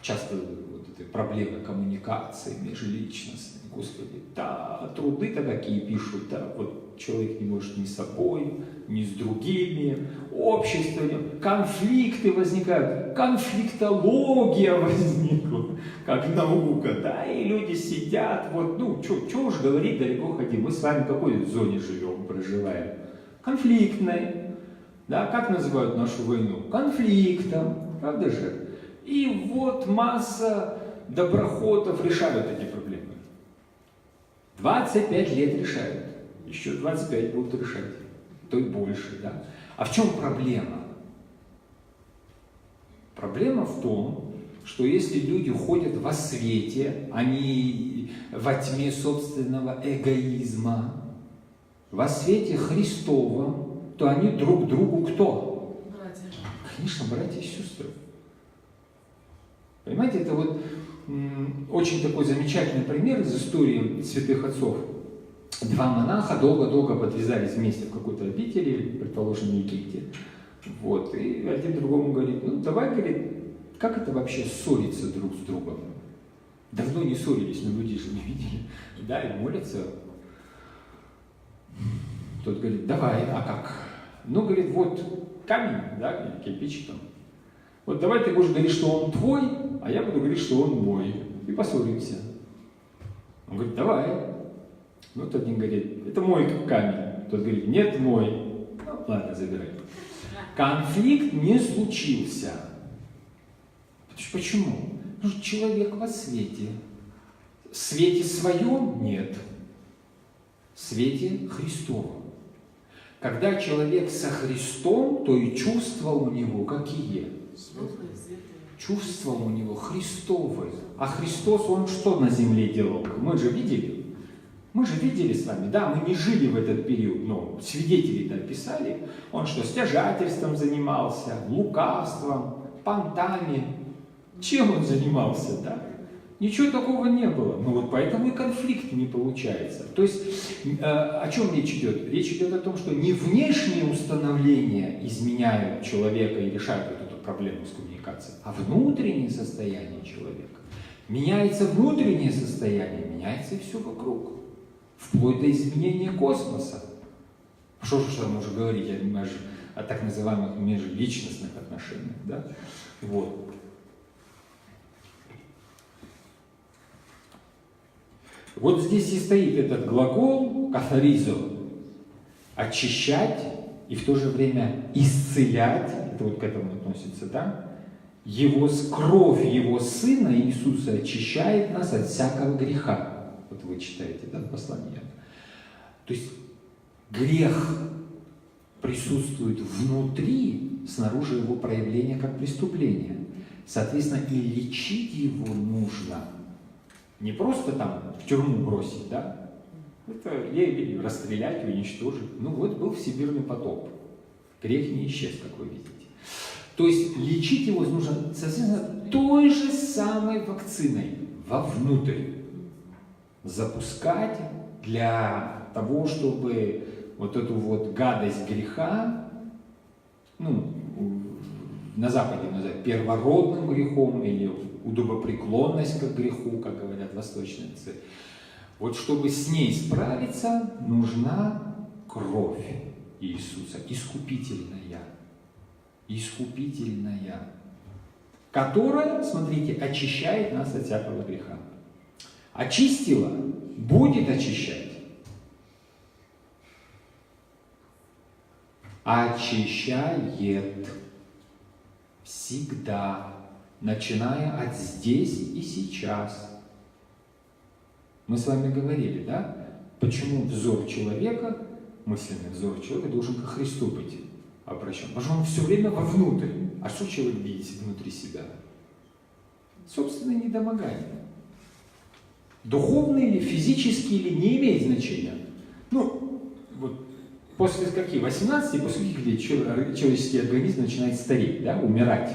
Часто вот эти проблемы коммуникации межличностной. Господи, да, труды-то какие пишут, да, вот человек не может ни с собой, ни с другими, общество, конфликты возникают, конфликтология возникла, как наука, да, и люди сидят, вот, ну, что уж говорить, далеко ходим, мы с вами в какой зоне живем, проживаем? Конфликтной, да, как называют нашу войну? Конфликтом, правда же? И вот масса доброходов решают эти проблемы. 25 лет решают, еще 25 будут решать, то и больше, да. А в чем проблема? Проблема в том, что если люди ходят во свете, они во тьме собственного эгоизма, во свете Христовом, то они друг другу кто? Братья. Конечно, братья и сестры. Понимаете, это вот очень такой замечательный пример из истории святых отцов. Два монаха долго-долго подвязались вместе в какой-то обители, предположим, в Египте. Вот, и один другому говорит, ну давай, говорит, как это вообще ссориться друг с другом? Давно не ссорились, но люди же не видели. Да, и молятся. Тот говорит, давай, а как? Ну, говорит, вот камень, да, или кирпич там. Вот давай ты будешь говорить, что он твой, а я буду говорить, что он мой. И поссоримся. Он говорит, давай. Ну, тот один говорит, это мой камень. Тот говорит, нет, мой. Ну, ладно, забирай. Конфликт не случился. Почему? Потому что человек во свете. В свете своем нет. В свете Христовом. Когда человек со Христом, то и чувства у него какие? Светлые, светлые. Чувства у него Христовые. А Христос, Он что на земле делал? Мы же видели. Мы же видели с вами, да, мы не жили в этот период, но свидетели-то описали. Он что, стяжательством занимался, лукавством, понтами. Чем он занимался, да? Ничего такого не было. Ну вот поэтому и конфликт не получается. То есть о чем речь идет? Речь идет о том, что не внешние установления изменяют человека и решают эту проблему с коммуникацией, а внутреннее состояние человека. Меняется внутреннее состояние, меняется и все вокруг. Вплоть до изменения космоса. Что же там уже говорить о так называемых межличностных отношениях, да? Вот. Вот здесь и стоит этот глагол «кафаризо» – очищать и в то же время исцелять, это вот к этому относится, да? Кровь Его Сына Иисуса очищает нас от всякого греха. Вот вы читаете, да, послание. То есть грех присутствует внутри, снаружи его проявления как преступление. Соответственно, и лечить его нужно. Не просто там в тюрьму бросить, да? Это или расстрелять, уничтожить. Ну вот был всемирный потоп. Грех не исчез, как вы видите. То есть лечить его нужно, соответственно, той же самой вакциной вовнутрь. Запускать для того, чтобы вот эту вот гадость греха, ну, на Западе называют первородным грехом или удобопреклонность к греху, как говорят восточные отцы. Вот чтобы с ней справиться, нужна кровь Иисуса, искупительная, которая, смотрите, очищает нас от всякого греха. Очистила, будет очищать. Очищает всегда, начиная от здесь и сейчас. Мы с вами говорили, да? Почему взор человека, мысленный взор человека должен ко Христу быть обращен? Потому что он все время вовнутрь. А что человек видит внутри себя? Собственное недомогание. Духовный или физический, или не имеет значения. Ну, вот после каких? 18, после каких лет человеческий организм начинает стареть, да, умирать.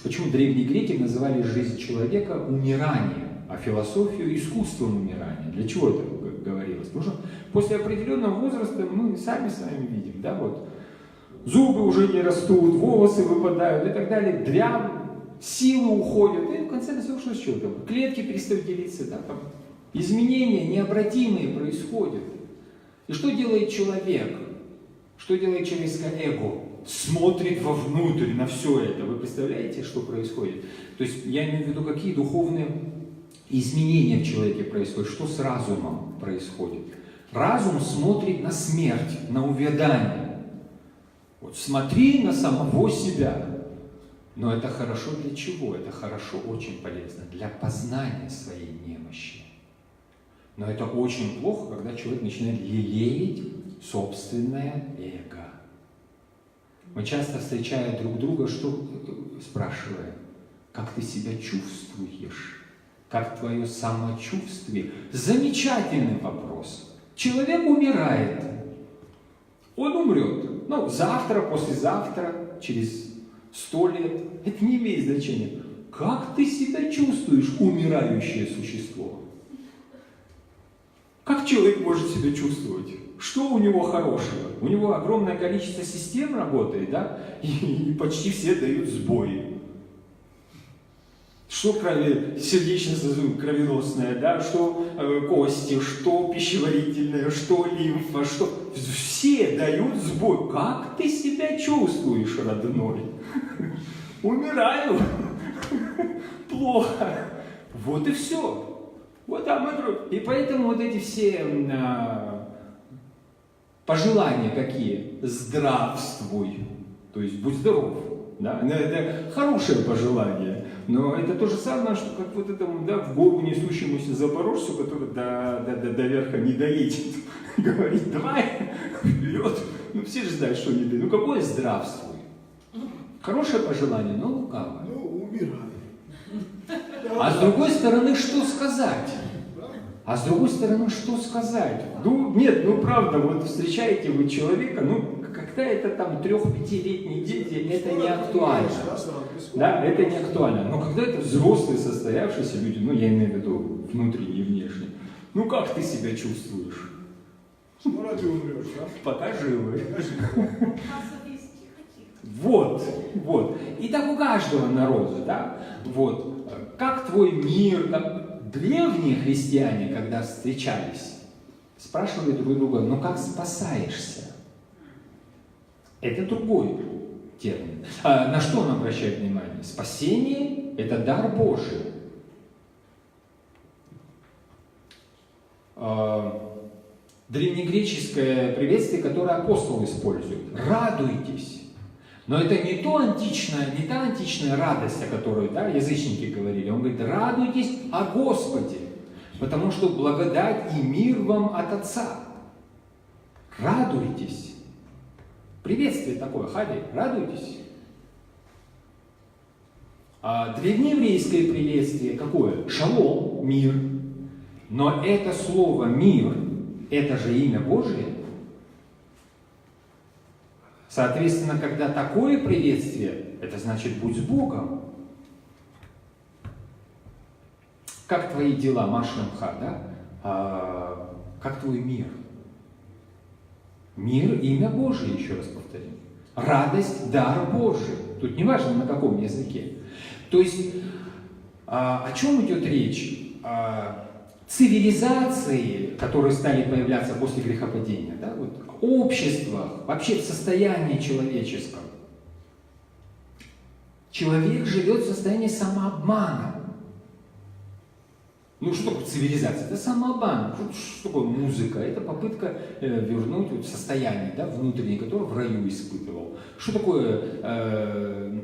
Почему древние греки называли жизнь человека умиранием, а философию искусством умирания? Для чего это говорилось? Потому что после определенного возраста мы сами с вами видим, да, вот, зубы уже не растут, волосы выпадают и так далее, дрянь, силы уходят, и в конце концов что с человеком? Клетки перестают делиться, да, там изменения необратимые происходят. И что делает человек? Что делает человеческое эго? Смотрит вовнутрь на все это. Вы представляете, что происходит? То есть я имею в виду, какие духовные изменения в человеке происходят, что с разумом происходит. Разум смотрит на смерть, на увядание. Вот смотри на самого себя. Но это хорошо для чего? Это хорошо, очень полезно для познания своей немощи. Но это очень плохо, когда человек начинает лелеять собственное эго. Мы часто, встречая друг друга, что спрашиваем? Как ты себя чувствуешь? Как твое самочувствие? Замечательный вопрос. Человек умирает. Он умрет. Ну, завтра, послезавтра, через 100 лет. Это не имеет значения. Как ты себя чувствуешь, умирающее существо? Как человек может себя чувствовать? Что у него хорошего? У него огромное количество систем работает, да? И почти все дают сбои. Что сердечно-сосудистая, кровеносная, да? Что кости, что пищеварительная, что лимфа, что... Все дают сбой. Как ты себя чувствуешь, родной? Умираю. Плохо. Вот и все. Вот там и поэтому вот эти все пожелания какие? Здравствуй. То есть будь здоров. Да? Это хорошее пожелание. Но это то же самое, что как вот этому, да, в гору несущемуся запорожцу, который до верха не доедет. Говорит, давай, вперед. Ну все же знают, что не доедет. Ну какое здравствуй? Хорошее пожелание, но лукавое. Ну, умирай. А с другой стороны, что сказать? А с другой стороны, что сказать? Ну, нет, ну правда, вот встречаете вы человека, ну, когда это там 3-5-летние дети, это не актуально. Да, это не актуально. Но когда это взрослые, состоявшиеся люди, ну, я имею в виду внутренние и внешние, ну, как ты себя чувствуешь? Ну, ради умрешь, да? Пока живы. Тихо-тихо. Вот, вот. И так у каждого народа, да? Вот. Как твой мир, как древние христиане, когда встречались, спрашивали друг друга, ну как спасаешься? Это другой термин. А на что он обращает внимание? Спасение – это дар Божий. Древнегреческое приветствие, которое апостол использует. Радуйтесь. Но это не та античная радость, о которой, да, язычники говорили. Он говорит, радуйтесь о Господе, потому что благодать и мир вам от Отца. Радуйтесь. Приветствие такое, хави, радуйтесь. А древнееврейское приветствие какое? Шалом, мир. Но это слово «мир», это же имя Божие. Соответственно, когда такое приветствие, это значит «будь с Богом». Как твои дела, Машламха, да? Как твой мир? Мир – имя Божие, еще раз повторим. Радость – дар Божий. Тут не важно, на каком языке. То есть, о чем идет речь? Цивилизации, которые стали появляться после грехопадения, да? Вот, обществах, вообще в состоянии человеческом. Человек живет в состоянии самообмана. Ну что такое цивилизация? Это самообман. Что такое музыка? Это попытка вернуть вот состояние, да, внутреннее, которое в раю испытывал. Что такое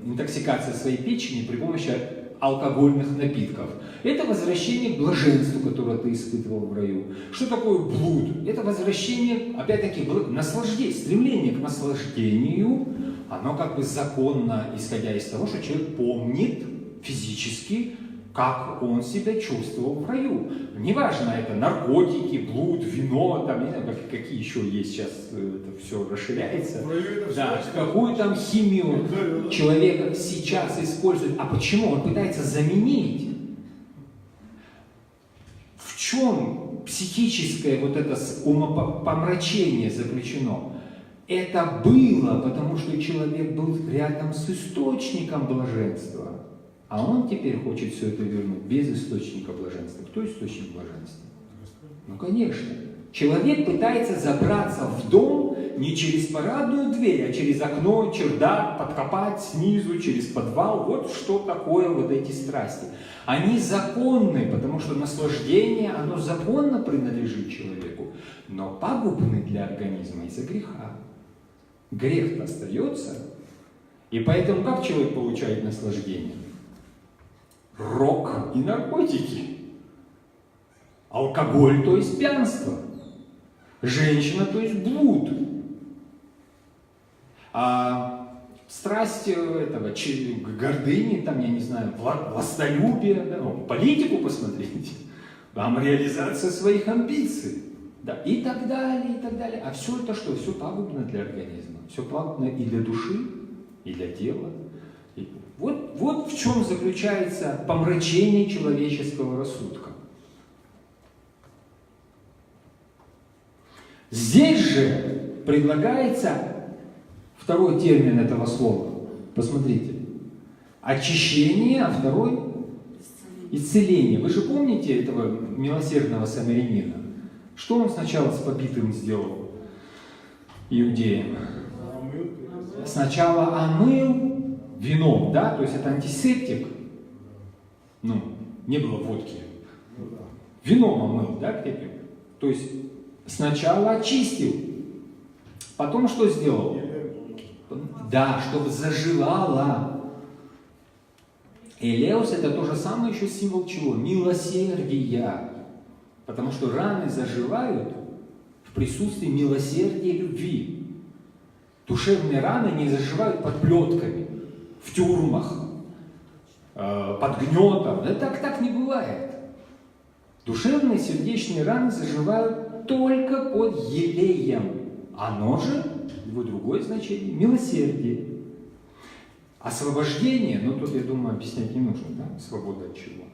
интоксикация своей печени при помощи алкогольных напитков? Это возвращение к блаженству, которое ты испытывал в раю. Что такое блуд? Это возвращение, опять-таки, наслаждение, стремление к наслаждению. Оно как бы законно, исходя из того, что человек помнит физически, как он себя чувствовал в раю. Неважно, это наркотики, блуд, вино, там, не знаю, какие еще есть сейчас, это все расширяется. Да, какую там химию человек сейчас использует. А почему? Он пытается заменить. В чем психическое вот это умопомрачение заключено? Это было, потому что человек был рядом с источником блаженства. А он теперь хочет все это вернуть без источника блаженства. Кто источник блаженства? Ну, конечно. Человек пытается забраться в дом не через парадную дверь, а через окно, чердак, подкопать снизу, через подвал. Вот что такое вот эти страсти. Они законны, потому что наслаждение, оно законно принадлежит человеку, но пагубны для организма из-за греха. Грех-то остается. И поэтому как человек получает наслаждение? Рок и наркотики. Алкоголь, то есть пьянство. Женщина, то есть блуд. А страсть этого, гордыни, там, я не знаю, властолюбие, да, политику посмотрите, там реализация своих амбиций, да, и так далее, и так далее. А все это что? Все пагубно для организма. Все пагубно и для души, и для тела. Вот в чем заключается помрачение человеческого рассудка. Здесь же предлагается второй термин этого слова. Посмотрите. Очищение, а второй исцеление. Вы же помните этого милосердного самарянина? Что он сначала с побитым сделал иудеям? Сначала омыл вином, да, то есть это антисептик. Ну, не было водки. Вином омыл, да, крепким. То есть сначала очистил, потом что сделал? Да, чтобы заживало. Элеус это то же самое еще символ чего? Милосердия. Потому что раны заживают в присутствии милосердия и любви. Душевные раны не заживают под плетками, в тюрьмах, под гнетом. Да так не бывает. Душевные сердечные раны заживают только под елеем. Оно же, его другое значение, милосердие. Освобождение, ну тут, я думаю, объяснять не нужно, да? Свобода от чего?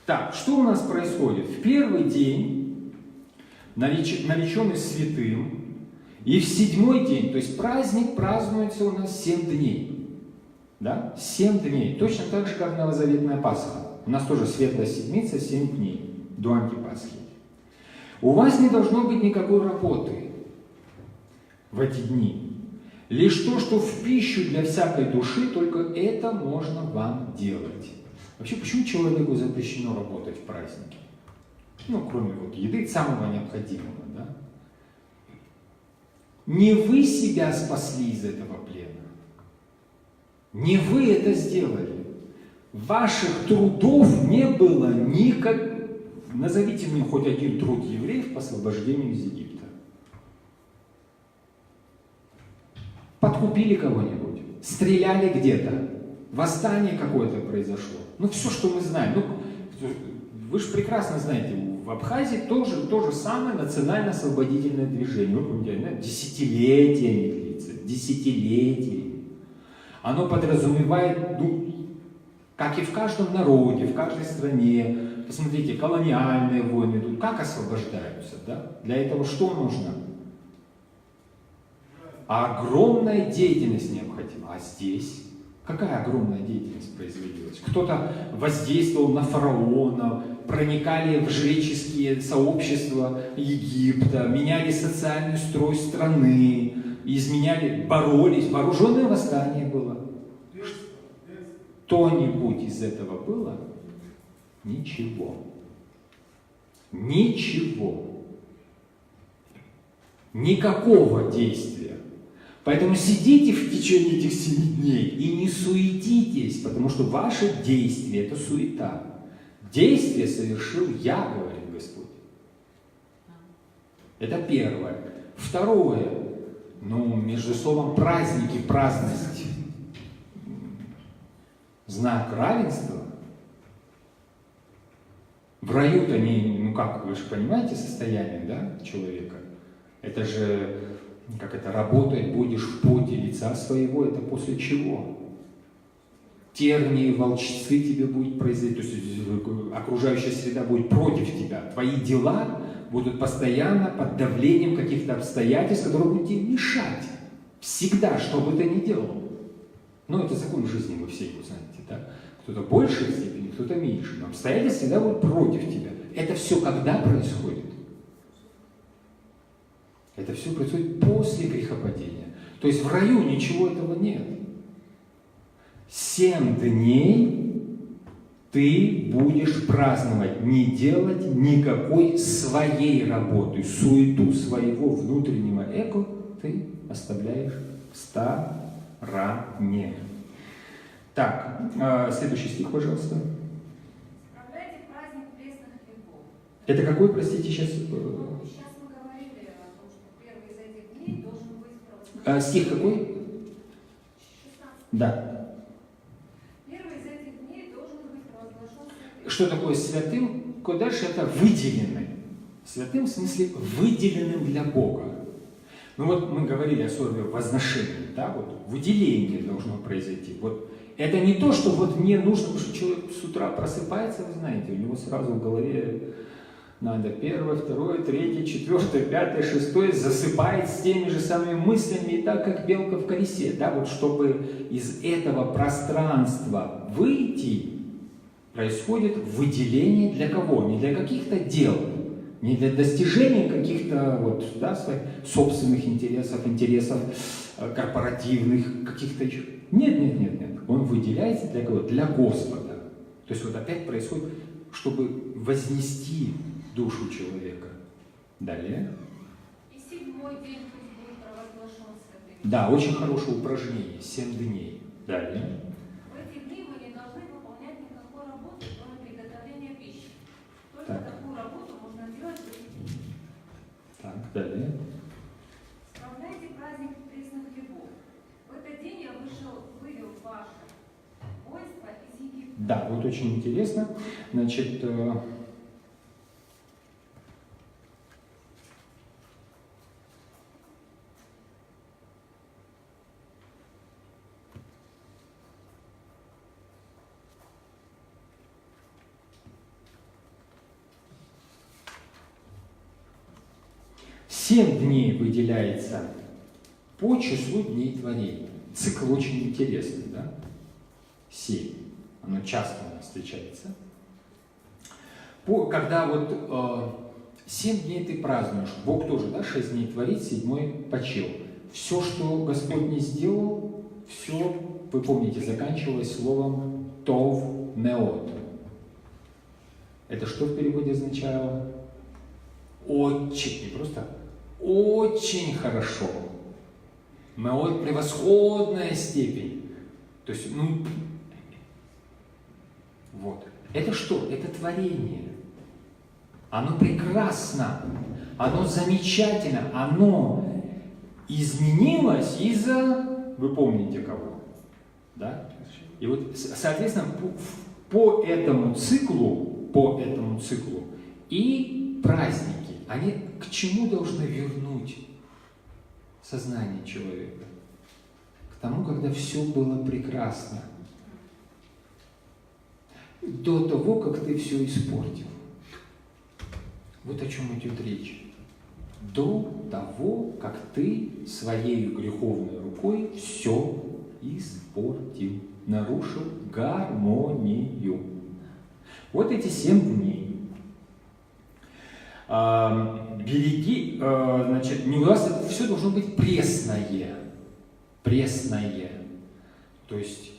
Так, что у нас происходит? В первый день, нареченный святым, и в 7-й день, то есть праздник празднуется у нас 7 дней. Да? 7 дней. Точно так же, как новозаветная Пасха. У нас тоже светлая седмица, 7 дней до антипасхи. У вас не должно быть никакой работы в эти дни. Лишь то, что в пищу для всякой души, только это можно вам делать. Вообще, почему человеку запрещено работать в празднике? Ну, кроме вот еды, самого необходимого, да? Не вы себя спасли из этого плена. Не вы это сделали. Ваших трудов не было никак. Назовите мне хоть один труд евреев по освобождению из Египта. Подкупили кого-нибудь, стреляли где-то, восстание какое-то произошло. Ну, все, что мы знаем. Ну, вы же прекрасно знаете, в Абхазии тоже то же самое национально-освободительное движение. Вы помните, десятилетиями длится, десятилетиями. Оно подразумевает, ну, как и в каждом народе, в каждой стране, посмотрите, колониальные войны идут, как освобождаются, да? Для этого что нужно? Огромная деятельность необходима. А здесь какая огромная деятельность производилась? Кто-то воздействовал на фараона, проникали в жреческие сообщества Египта, меняли социальный строй страны, изменяли, боролись, вооруженное восстание было. Что-нибудь из этого было? Ничего. Ничего. Никакого действия. Поэтому сидите в течение этих 7 дней и не суетитесь, потому что ваше действие – это суета. Действие совершил я, говорит Господь. Это первое. Второе. Ну, между словом праздники, праздность. Знак равенства. В раю-то не, ну как, вы же понимаете состояние, да, человека? Это же, как это, работать будешь в поте лица своего, это после чего? Тернии, волчцы тебе будет произойти, то есть окружающая среда будет против тебя. Твои дела будут постоянно под давлением каких-то обстоятельств, которые будут тебе мешать. Всегда, что бы ты ни делал. Ну, это закон жизни, вы все его знаете, да? Кто-то в большей степени, кто-то меньше. Но обстоятельства всегда будут против тебя. Это все когда происходит? Это все происходит после грехопадения. То есть в раю ничего этого нет. 7 дней ты будешь праздновать, не делать никакой своей работы. Суету своего внутреннего эго ты оставляешь в стороне. Так, следующий стих, пожалуйста. Справляйте праздник пресных хлебов. Это какой, простите, сейчас? Сейчас мы говорили о том, что первый из этих дней должен быть провозглашен. Стих какой? 16. Да. Первый из этих дней должен быть провозглашен святым. Что такое святым? Дальше это выделенный. Святым в смысле выделенным для Бога. Ну вот мы говорили о слове возношения, да, вот выделение должно произойти. Вот это не то, что вот мне нужно, потому что человек с утра просыпается, вы знаете, у него сразу в голове надо 1, 2, 3, 4, 5, 6, засыпает с теми же самыми мыслями, и так как белка в колесе, да, вот чтобы из этого пространства выйти, происходит выделение для кого? Не для каких-то дел, не для достижения каких-то вот, да, своих собственных интересов корпоративных, каких-то еще. Нет. Он выделяется для кого? Для Господа. То есть вот опять происходит, чтобы вознести душу человека. Далее. И 7-й день пусть будет провозглашен святым. Да, очень хорошее упражнение. 7 дней. Далее. В эти дни вы не должны выполнять никакой работы, кроме приготовления пищи. Только Так. такую работу можно делать в эти дни. Так, далее. Справляйте праздник пресных хлебов. В этот день я вывел ваше воинство из Египта. Да, вот очень интересно. Значит, семь дней выделяется по числу дней творения. Цикл очень интересный, да? 7. Оно часто у нас встречается. Когда вот 7 дней ты празднуешь, Бог тоже, да, 6 дней творит, 7-й почил. Все, что Господь не сделал, все, вы помните, заканчивалось словом «тов неот». Это что в переводе означало? Очень, не просто очень хорошо. Неот — превосходная степень. То есть, вот. Это что? Это творение. Оно прекрасно, оно замечательно, оно изменилось из-за, вы помните кого, да? И вот, соответственно, по этому циклу и праздники, они к чему должны вернуть сознание человека? К тому, когда все было прекрасно. До того, как ты все испортил. Вот о чем идет речь. До того, как ты своей греховной рукой все испортил, нарушил гармонию. Вот эти 7 дней. Береги, значит, не у вас это все должно быть пресное. Пресное. То есть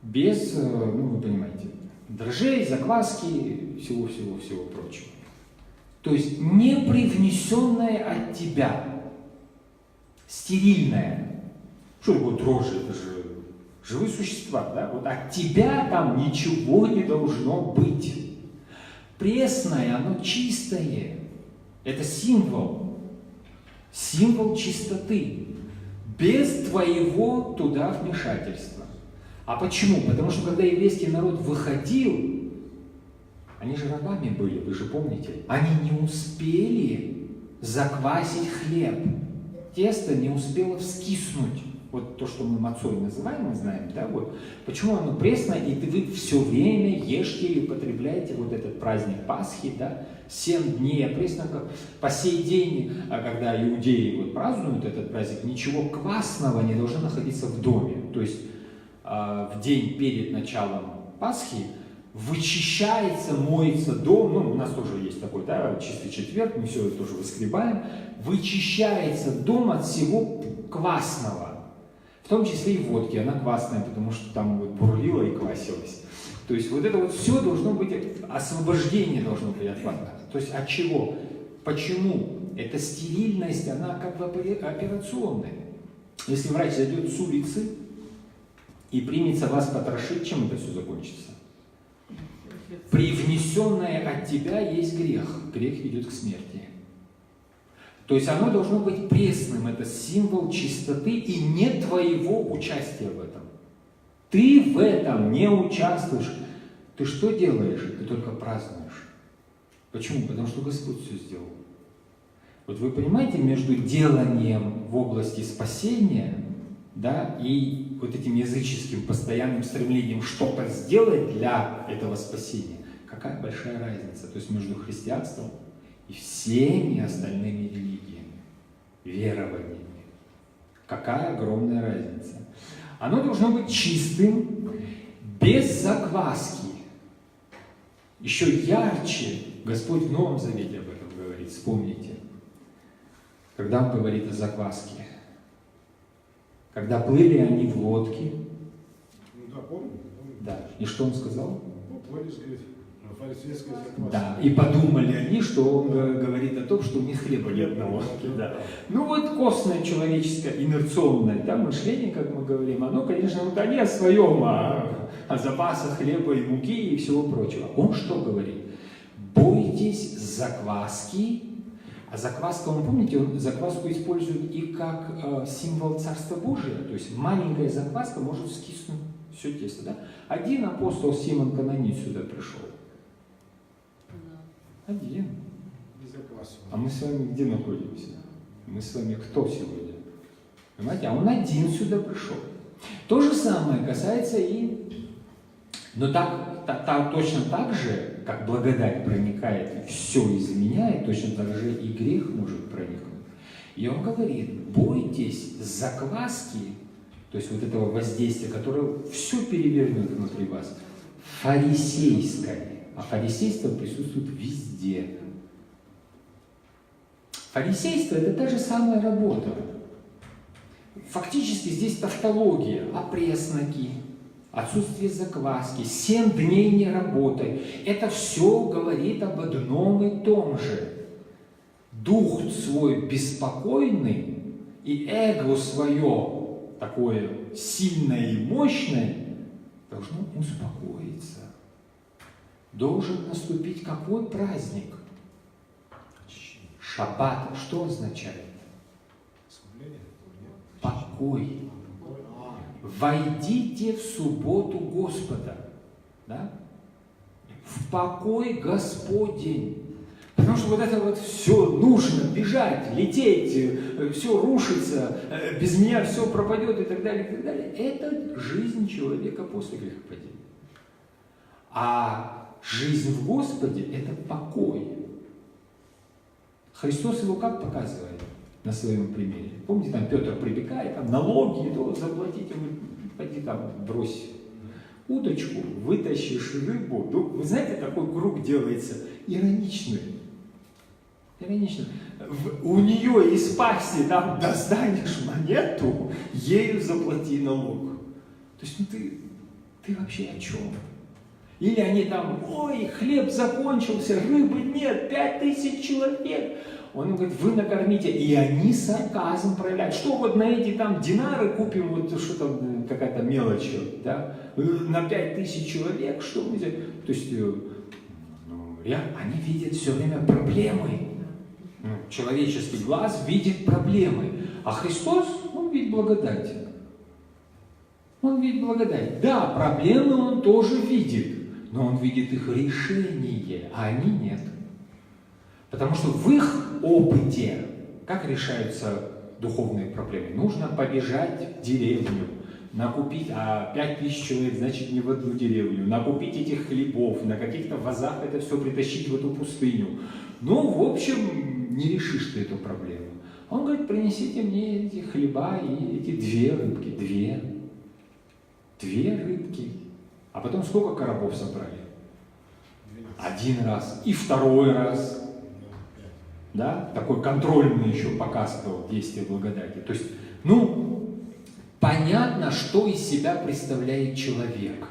без, вы понимаете, дрожжей, закваски, всего-всего-всего прочего. То есть не привнесенное от тебя, стерильное. Что такое дрожжи? Это же живые существа, да? Вот от тебя там ничего не должно быть. Пресное, оно чистое. Это символ. Символ чистоты. Без твоего туда вмешательства. А почему? Потому что когда еврейский народ выходил, они же рабами были, вы же помните, они не успели заквасить хлеб. Тесто не успело вскиснуть. Вот то, что мы мацой называем, мы знаем, да, вот. Почему оно пресное, и вы все время ешьте и употребляете вот этот праздник Пасхи, да, 7 дней пресно, как по сей день, когда иудеи вот празднуют этот праздник, ничего квасного не должно находиться в доме. То есть в день перед началом Пасхи вычищается, моется дом, у нас тоже есть такой, да, чистый четверг, мы все это тоже выскребаем, вычищается дом от всего квасного. В том числе и водки, она квасная, потому что там вот бурлила и квасилась. То есть вот это вот все должно быть, освобождение должно быть от кваса. То есть от чего? Почему? Эта стерильность, она как бы операционная. Если врач зайдет с улицы и примется вас потрошить, чем это все закончится? Привнесенное от тебя есть грех. Грех ведет к смерти. То есть оно должно быть пресным, это символ чистоты и не твоего участия в этом. Ты в этом не участвуешь. Ты что делаешь? Ты только празднуешь. Почему? Потому что Господь все сделал. Вот вы понимаете, между деланием в области спасения, да, и вот этим языческим постоянным стремлением что-то сделать для этого спасения, какая большая разница? То есть между христианством и всеми остальными религиями, верованиями. Какая огромная разница. Оно должно быть чистым, без закваски. Еще ярче Господь в Новом Завете об этом говорит, вспомните. Когда Он говорит о закваске. Когда плыли они в лодке. Помню. Да. И что Он сказал? Говорит, фарисейская закваска. Да, и подумали они, что он говорит о том, что у них хлеба нет на лодке. Да. Ну вот костное человеческое, инерционное, да, мышление, как мы говорим, оно, конечно, вот они о своем, о запасах хлеба и муки и всего прочего. Он что говорит? Бойтесь закваски. А закваска, вы помните, он закваску использует и как символ Царства Божия. То есть маленькая закваска может вскиснуть все тесто, да? Один апостол Симон Канонит сюда пришел. Один. Без заквасу. А мы с вами где находимся? Мы с вами кто сегодня? Понимаете? А он один сюда пришел. То же самое касается и... Но точно так же, как благодать проникает и все изменяет, точно так же и грех может проникнуть. И он говорит, бойтесь закваски, то есть вот этого воздействия, которое все перевернет внутри вас, фарисейское. А фарисейство присутствует везде. Фарисейство – это та же самая работа. Фактически здесь тавтология, опресноки, отсутствие закваски, 7 дней не работай. Это все говорит об одном и том же. Дух свой беспокойный и эго свое такое сильное и мощное должно успокоиться. Должен наступить какой праздник? Шаббат. Что означает? Покой. Войдите в субботу Господа. Да? В покой Господень. Потому что вот это вот все нужно бежать, лететь, все рушится, без меня все пропадет и так далее, и так далее. Это жизнь человека после грехопадения. А жизнь в Господе – это покой. Христос его как показывает на своем примере? Помните, там Петр прибегает, там налоги, то заплатите, пойди там брось удочку, вытащишь рыбу. Ну, вы знаете, такой круг делается ироничный. Иронично. У нее из пасти там достанешь монету, ею заплати налог. То есть, ну ты вообще о чем? Или они там, ой, хлеб закончился, рыбы нет, 5000 человек. Он им говорит, вы накормите. И они сарказм проявляют. Что вот на эти там динары купим, вот что там какая-то мелочь, да? На 5000 человек, что мы здесь? То есть, они видят все время проблемы. Человеческий глаз видит проблемы. А Христос, он видит благодать. Он видит благодать. Да, проблемы он тоже видит, но он видит их решение, а они нет. Потому что в их опыте, как решаются духовные проблемы? Нужно побежать в деревню, накупить, 5000 человек, значит, не в одну деревню, накупить этих хлебов, на каких-то вазах это все притащить в эту пустыню. Ну, в общем, не решишь ты эту проблему. Он говорит, принесите мне эти хлеба и эти 2 рыбки. 2 рыбки. А потом сколько коробов собрали? 1 раз. И 2 раз. Да? Такой контрольный еще показывал действие благодати. То есть, понятно, что из себя представляет человек.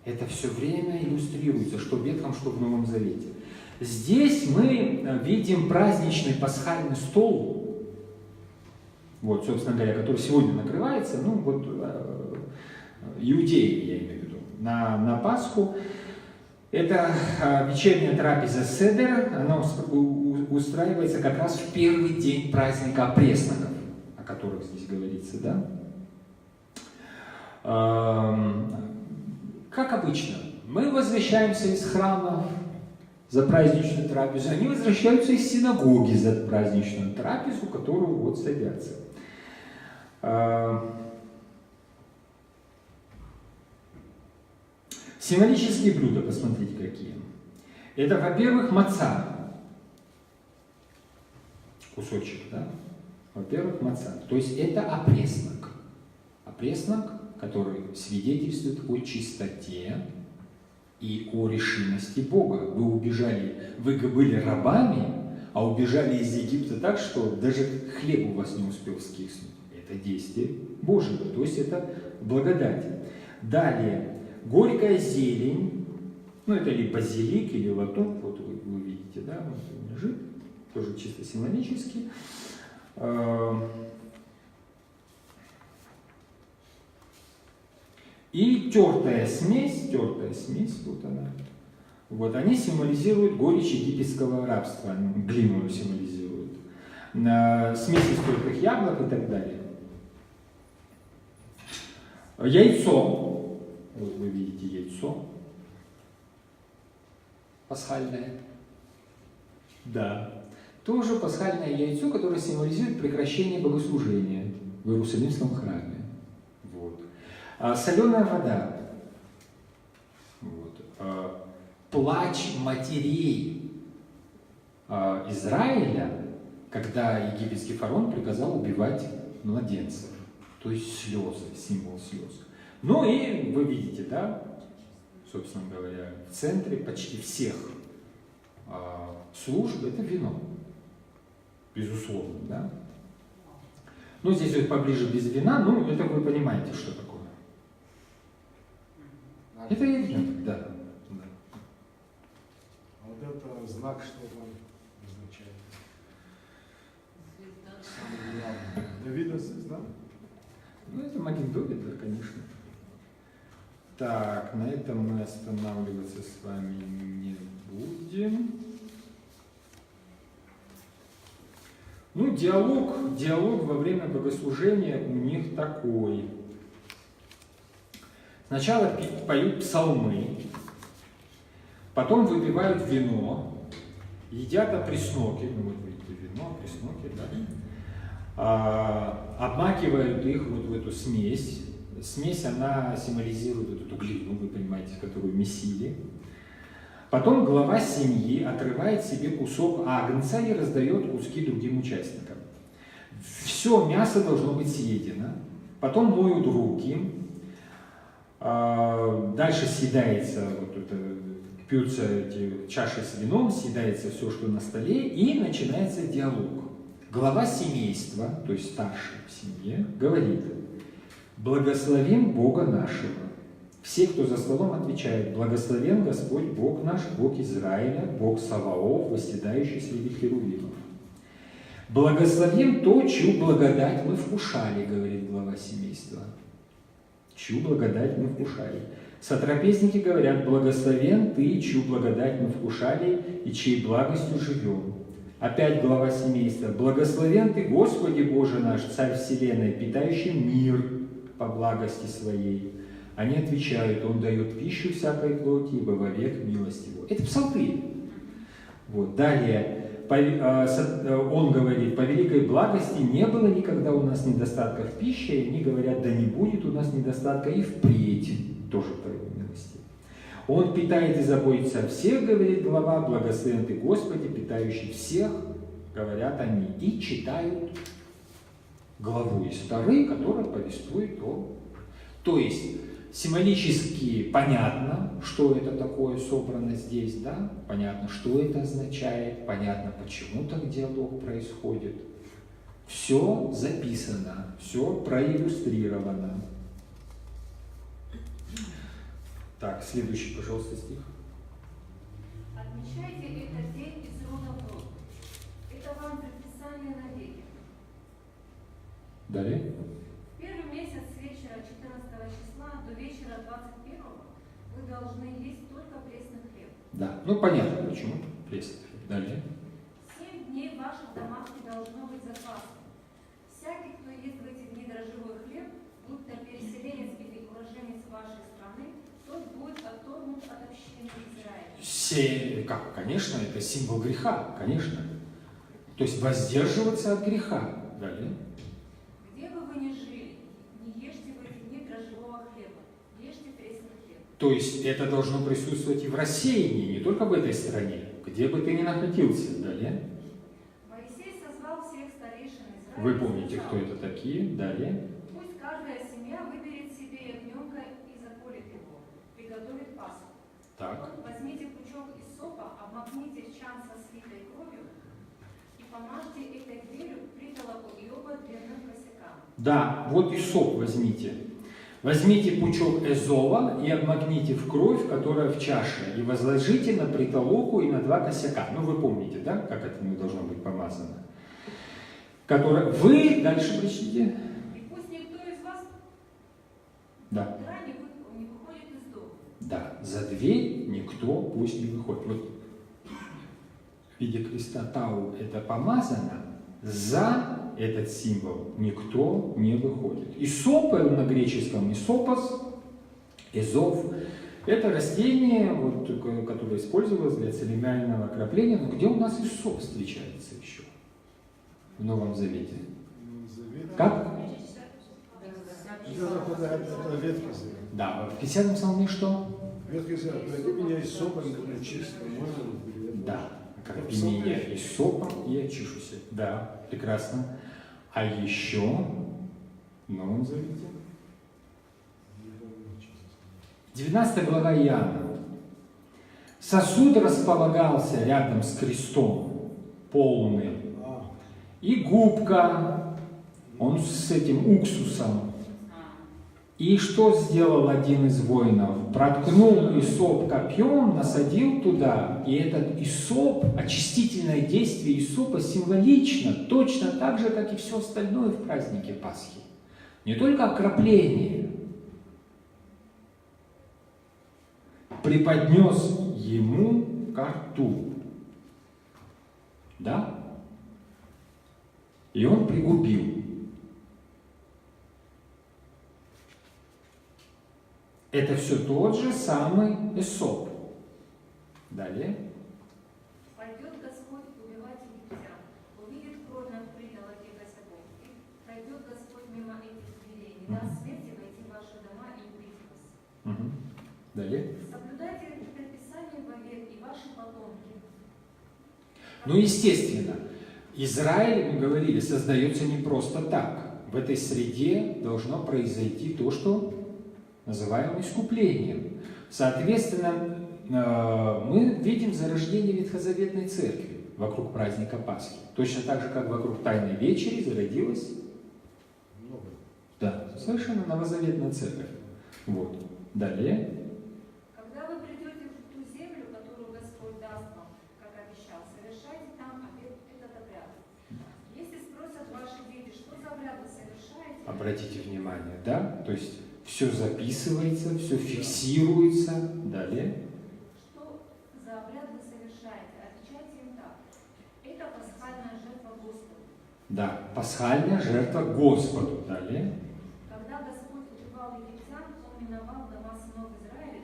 Это все время иллюстрируется, что в Ветхом, что в Новом Завете. Здесь мы видим праздничный пасхальный стол, вот, собственно говоря, который сегодня накрывается, иудеи, я имею в виду, на Пасху. Это вечерняя трапеза Седер, она устраивается как раз в первый день праздника опресноков, о которых здесь говорится, да? Как обычно, мы возвращаемся из храма за праздничную трапезу, они возвращаются из синагоги за праздничную трапезу, которую вот садятся. Символические блюда, посмотрите какие. Это, во-первых, маца, кусочек, да? Во-первых, маца, то есть это опреснок. Опреснок, который свидетельствует о чистоте и о решимости Бога. Вы были рабами, а убежали из Египта так, что даже хлеб у вас не успел вскиснуть. Это действие Божие, то есть это благодать. Далее, горькая зелень, это или базилик, или лоток, вот вы видите, да, он лежит, тоже чисто символически. И тертая смесь, вот она. Вот они символизируют горечь египетского рабства, глину символизируют. Смесь из тертых яблок и так далее. Яйцо. Вот вы видите яйцо пасхальное. Да. Тоже пасхальное яйцо, которое символизирует прекращение богослужения в Иерусалимском храме. Вот. Соленая вода. Вот. Плач матерей Израиля, когда египетский фараон приказал убивать младенцев. То есть слезы, символ слез. Ну и вы видите, да, собственно говоря, в центре почти всех служб это вино. Безусловно, да. Ну, здесь вот поближе без вина, ну, это вы понимаете, что такое. Это ягненок, да. А вот это знак, что он означает? Самое главное. Давида звезда? Ну, это Маген Довид, да, конечно. Так, на этом мы останавливаться с вами не будем. Ну, диалог во время богослужения у них такой. Сначала поют псалмы, потом выпивают вино, едят опресноки, ну вот видите, вино, опресноки, да, обмакивают их вот в эту смесь. Смесь, она символизирует вот эту глину, вы понимаете, которую месили. Потом глава семьи отрывает себе кусок агнца и раздает куски другим участникам. Все мясо должно быть съедено. Потом моют руки. Дальше съедается, вот это, пьются эти чаши с вином, съедается все, что на столе, и начинается диалог. Глава семейства, то есть старший в семье, говорит: «Благословим Бога нашего». Все, кто за столом, отвечают: «Благословен Господь Бог наш, Бог Израиля, Бог Саваоф, восседающий среди херувимов». «Благословим то, чью благодать мы вкушали», говорит глава семейства. Чью благодать мы вкушали. Сотрапезники говорят: «Благословен ты, чью благодать мы вкушали и чьей благостью живем». Опять глава семейства: «Благословен ты, Господи Боже наш, Царь Вселенной, питающий мир по благости своей». Они отвечают: «Он дает пищу всякой плоти, ибо вовек милость его». Это псалтырь. Вот. Далее он говорит: «По великой благости не было никогда у нас недостатка в пище». И они говорят: «Да не будет у нас недостатка и впредь». Тоже по его милости. «Он питает и заботится о всех», говорит глава, «благословен ты, Господи, питающий всех», говорят они. И читают главу из Торы, которая повествует о... То есть символически понятно, что это такое собрано здесь, да? Понятно, что это означает, понятно, почему так диалог происходит. Все записано, все проиллюстрировано. Так, следующий, пожалуйста, стих. Отмечайте этот день из рода в род. Это вам предписание навеки. Далее. Первый месяц с вечера 14 числа до вечера 21 вы должны есть только пресный хлеб. Да, ну понятно, почему пресный хлеб. Далее. 7 дней в ваших домах не должно быть запасом. Всякий, кто ест в эти дни дрожжевой хлеб, будь то переселенец или уроженец вашей страны, тот будет отторгнут от общины Израиля. Как? Конечно, это символ греха, конечно. То есть воздерживаться от греха. Далее. Где бы вы ни жили, не ешьте в эти дни дрожжевого хлеба, ешьте пресный хлеб. То есть это должно присутствовать и в рассеянии, не только в этой стране, где бы ты ни находился. Далее. Моисей созвал всех старейшин Израиля. Вы помните, кто это такие. Далее. Пусть каждая семья выберет себе ягненка и заколет его, приготовит пасху. Так. Возьмите пучок из сопа, обмакните в чан со слитой кровью и помажьте этой гвелью притолоку и оба длинным косякам. Да, вот и соп возьмите. Возьмите пучок эзова и обмакните в кровь, которая в чаше, и возложите на притолоку и на 2 косяка. Ну, вы помните, да, как это не должно быть помазано? Вы дальше прочтите. И пусть никто из вас Да. не выходит из дома. Да, за дверь никто пусть не выходит. Вот в виде креста Тау это помазано, за этот символ никто не выходит. Исопа на греческом исопос, Эзов – это растение, вот, которое использовалось для церемониального окропления, но где у нас эсоп встречается еще в Новом Завете? Как? Это Ветхий Завет. Да, в 50-м псалме что? Ветхий Завет. Пройди меня и сопом, и чисто, можно? Да, окропи меня и сопом, и очищуся. Да, прекрасно. А еще в Новом Завете? 19 глава Иоанна. Сосуд располагался рядом с крестом, полный, и губка, он с этим уксусом. И что сделал один из воинов? Проткнул исоп копьем, насадил туда, и этот исоп, очистительное действие исопа символично, точно так же, как и все остальное в празднике Пасхи. Не только окропление. Преподнес ему ко рту. Да? И он пригубил. Это все тот же самый эсоп. Далее. Пойдет Господь убивать египтян, увидит кровь над пределами косяков, и пройдет Господь мимо этих дверей, не даст смерти войти в ваши дома и убить вас. Далее. Соблюдайте предписание вовек и ваши потомки. Ну, естественно, Израиль, мы говорили, создается не просто так. В этой среде должно произойти то, что называем искуплением. Соответственно, мы видим зарождение Ветхозаветной Церкви вокруг праздника Пасхи. Точно так же, как вокруг Тайной Вечери зародилась совершенно новозаветная Церковь. Вот. Далее. Когда вы придете в ту землю, которую Господь даст вам, как обещал, совершайте там этот обряд. Если спросят ваши дети, что за обряд вы совершаете, Обратите внимание, да? То есть все записывается, все фиксируется. Далее. что за обряд вы совершаете, отвечайте им так. Это пасхальная жертва Господу. Да, пасхальная жертва Господу. Далее. Когда Господь убивал египтян, Он миновал дома сынов Израиля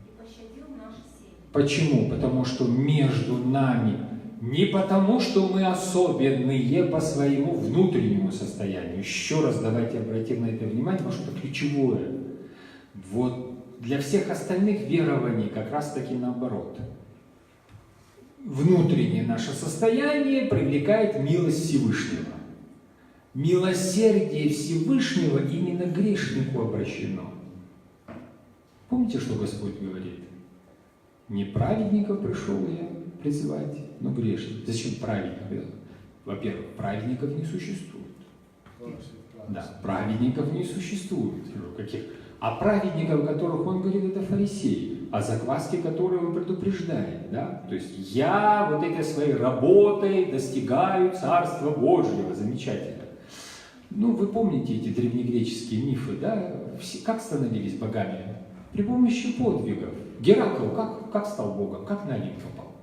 и пощадил наши семьи. Почему? Потому что между нами, не потому что мы особенные по своему внутреннему состоянию. Еще раз давайте обратим на это внимание, потому что это ключевое. Вот для всех остальных верований как раз таки наоборот. Внутреннее наше состояние привлекает милость Всевышнего. Милосердие Всевышнего именно к грешнику обращено. Помните, что Господь говорит? Не праведников пришел я призывать, но грешников. Зачем праведников? Во-первых, праведников не существует. Да, праведников не существует. Каких? А праведников, которых он говорит, это фарисеи, о закваске которого он предупреждает. Да? То есть я вот этой своей работой достигаю Царства Божьего. Замечательно. Ну, вы помните эти древнегреческие мифы, да? Все, как становились богами? При помощи подвигов. Геракл как стал богом? Как на Олимп попал?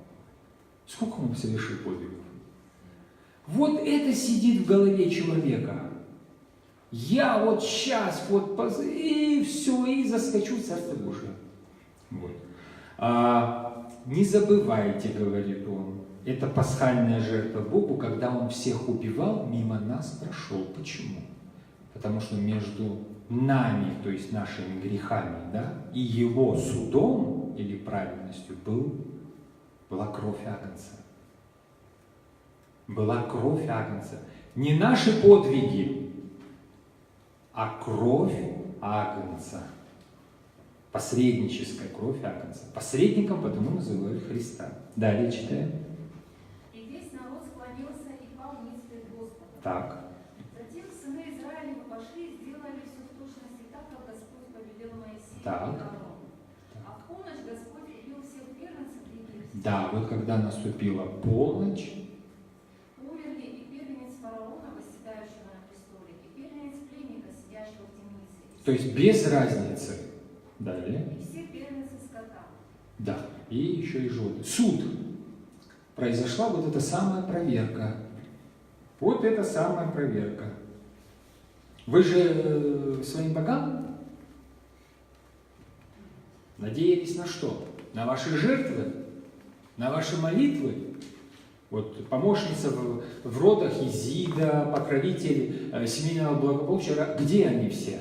Сколько он совершил подвигов? Вот это сидит в голове человека. Я вот сейчас, вот, и все, и заскочу в Царство Божие. Вот. Не забывайте, говорит он, это пасхальная жертва Богу, когда он всех убивал, мимо нас прошел. Почему? Потому что между нами, то есть нашими грехами, да, и его судом или праведностью была кровь Агнца. Была кровь Агнца. Не наши подвиги, а кровь Агнца. Посредническая кровь Агнца. Посредником потому называют Христа. Далее читаем. И весь народ склонился и пал ниц пред Господом. Так. Затем сыны Израилевы пошли и сделали все в точности так, как Господь повелел Моисею и Так. Аарону. А в полночь Господь убил всех первенцев в Египте. Да, вот когда наступила полночь, Умерли и первенец фараона, восседающего на престоле, и первенец пленника, сидящего в темнице, то есть без разницы. Далее. и все первенцы скота. Да, и еще и животные. Суд. Произошла вот эта самая проверка. Вот эта самая проверка. Вы же своим богам Надеялись на что? На ваши жертвы? На ваши молитвы? Вот помощница в родах Изида, покровитель семейного благополучия, где они все?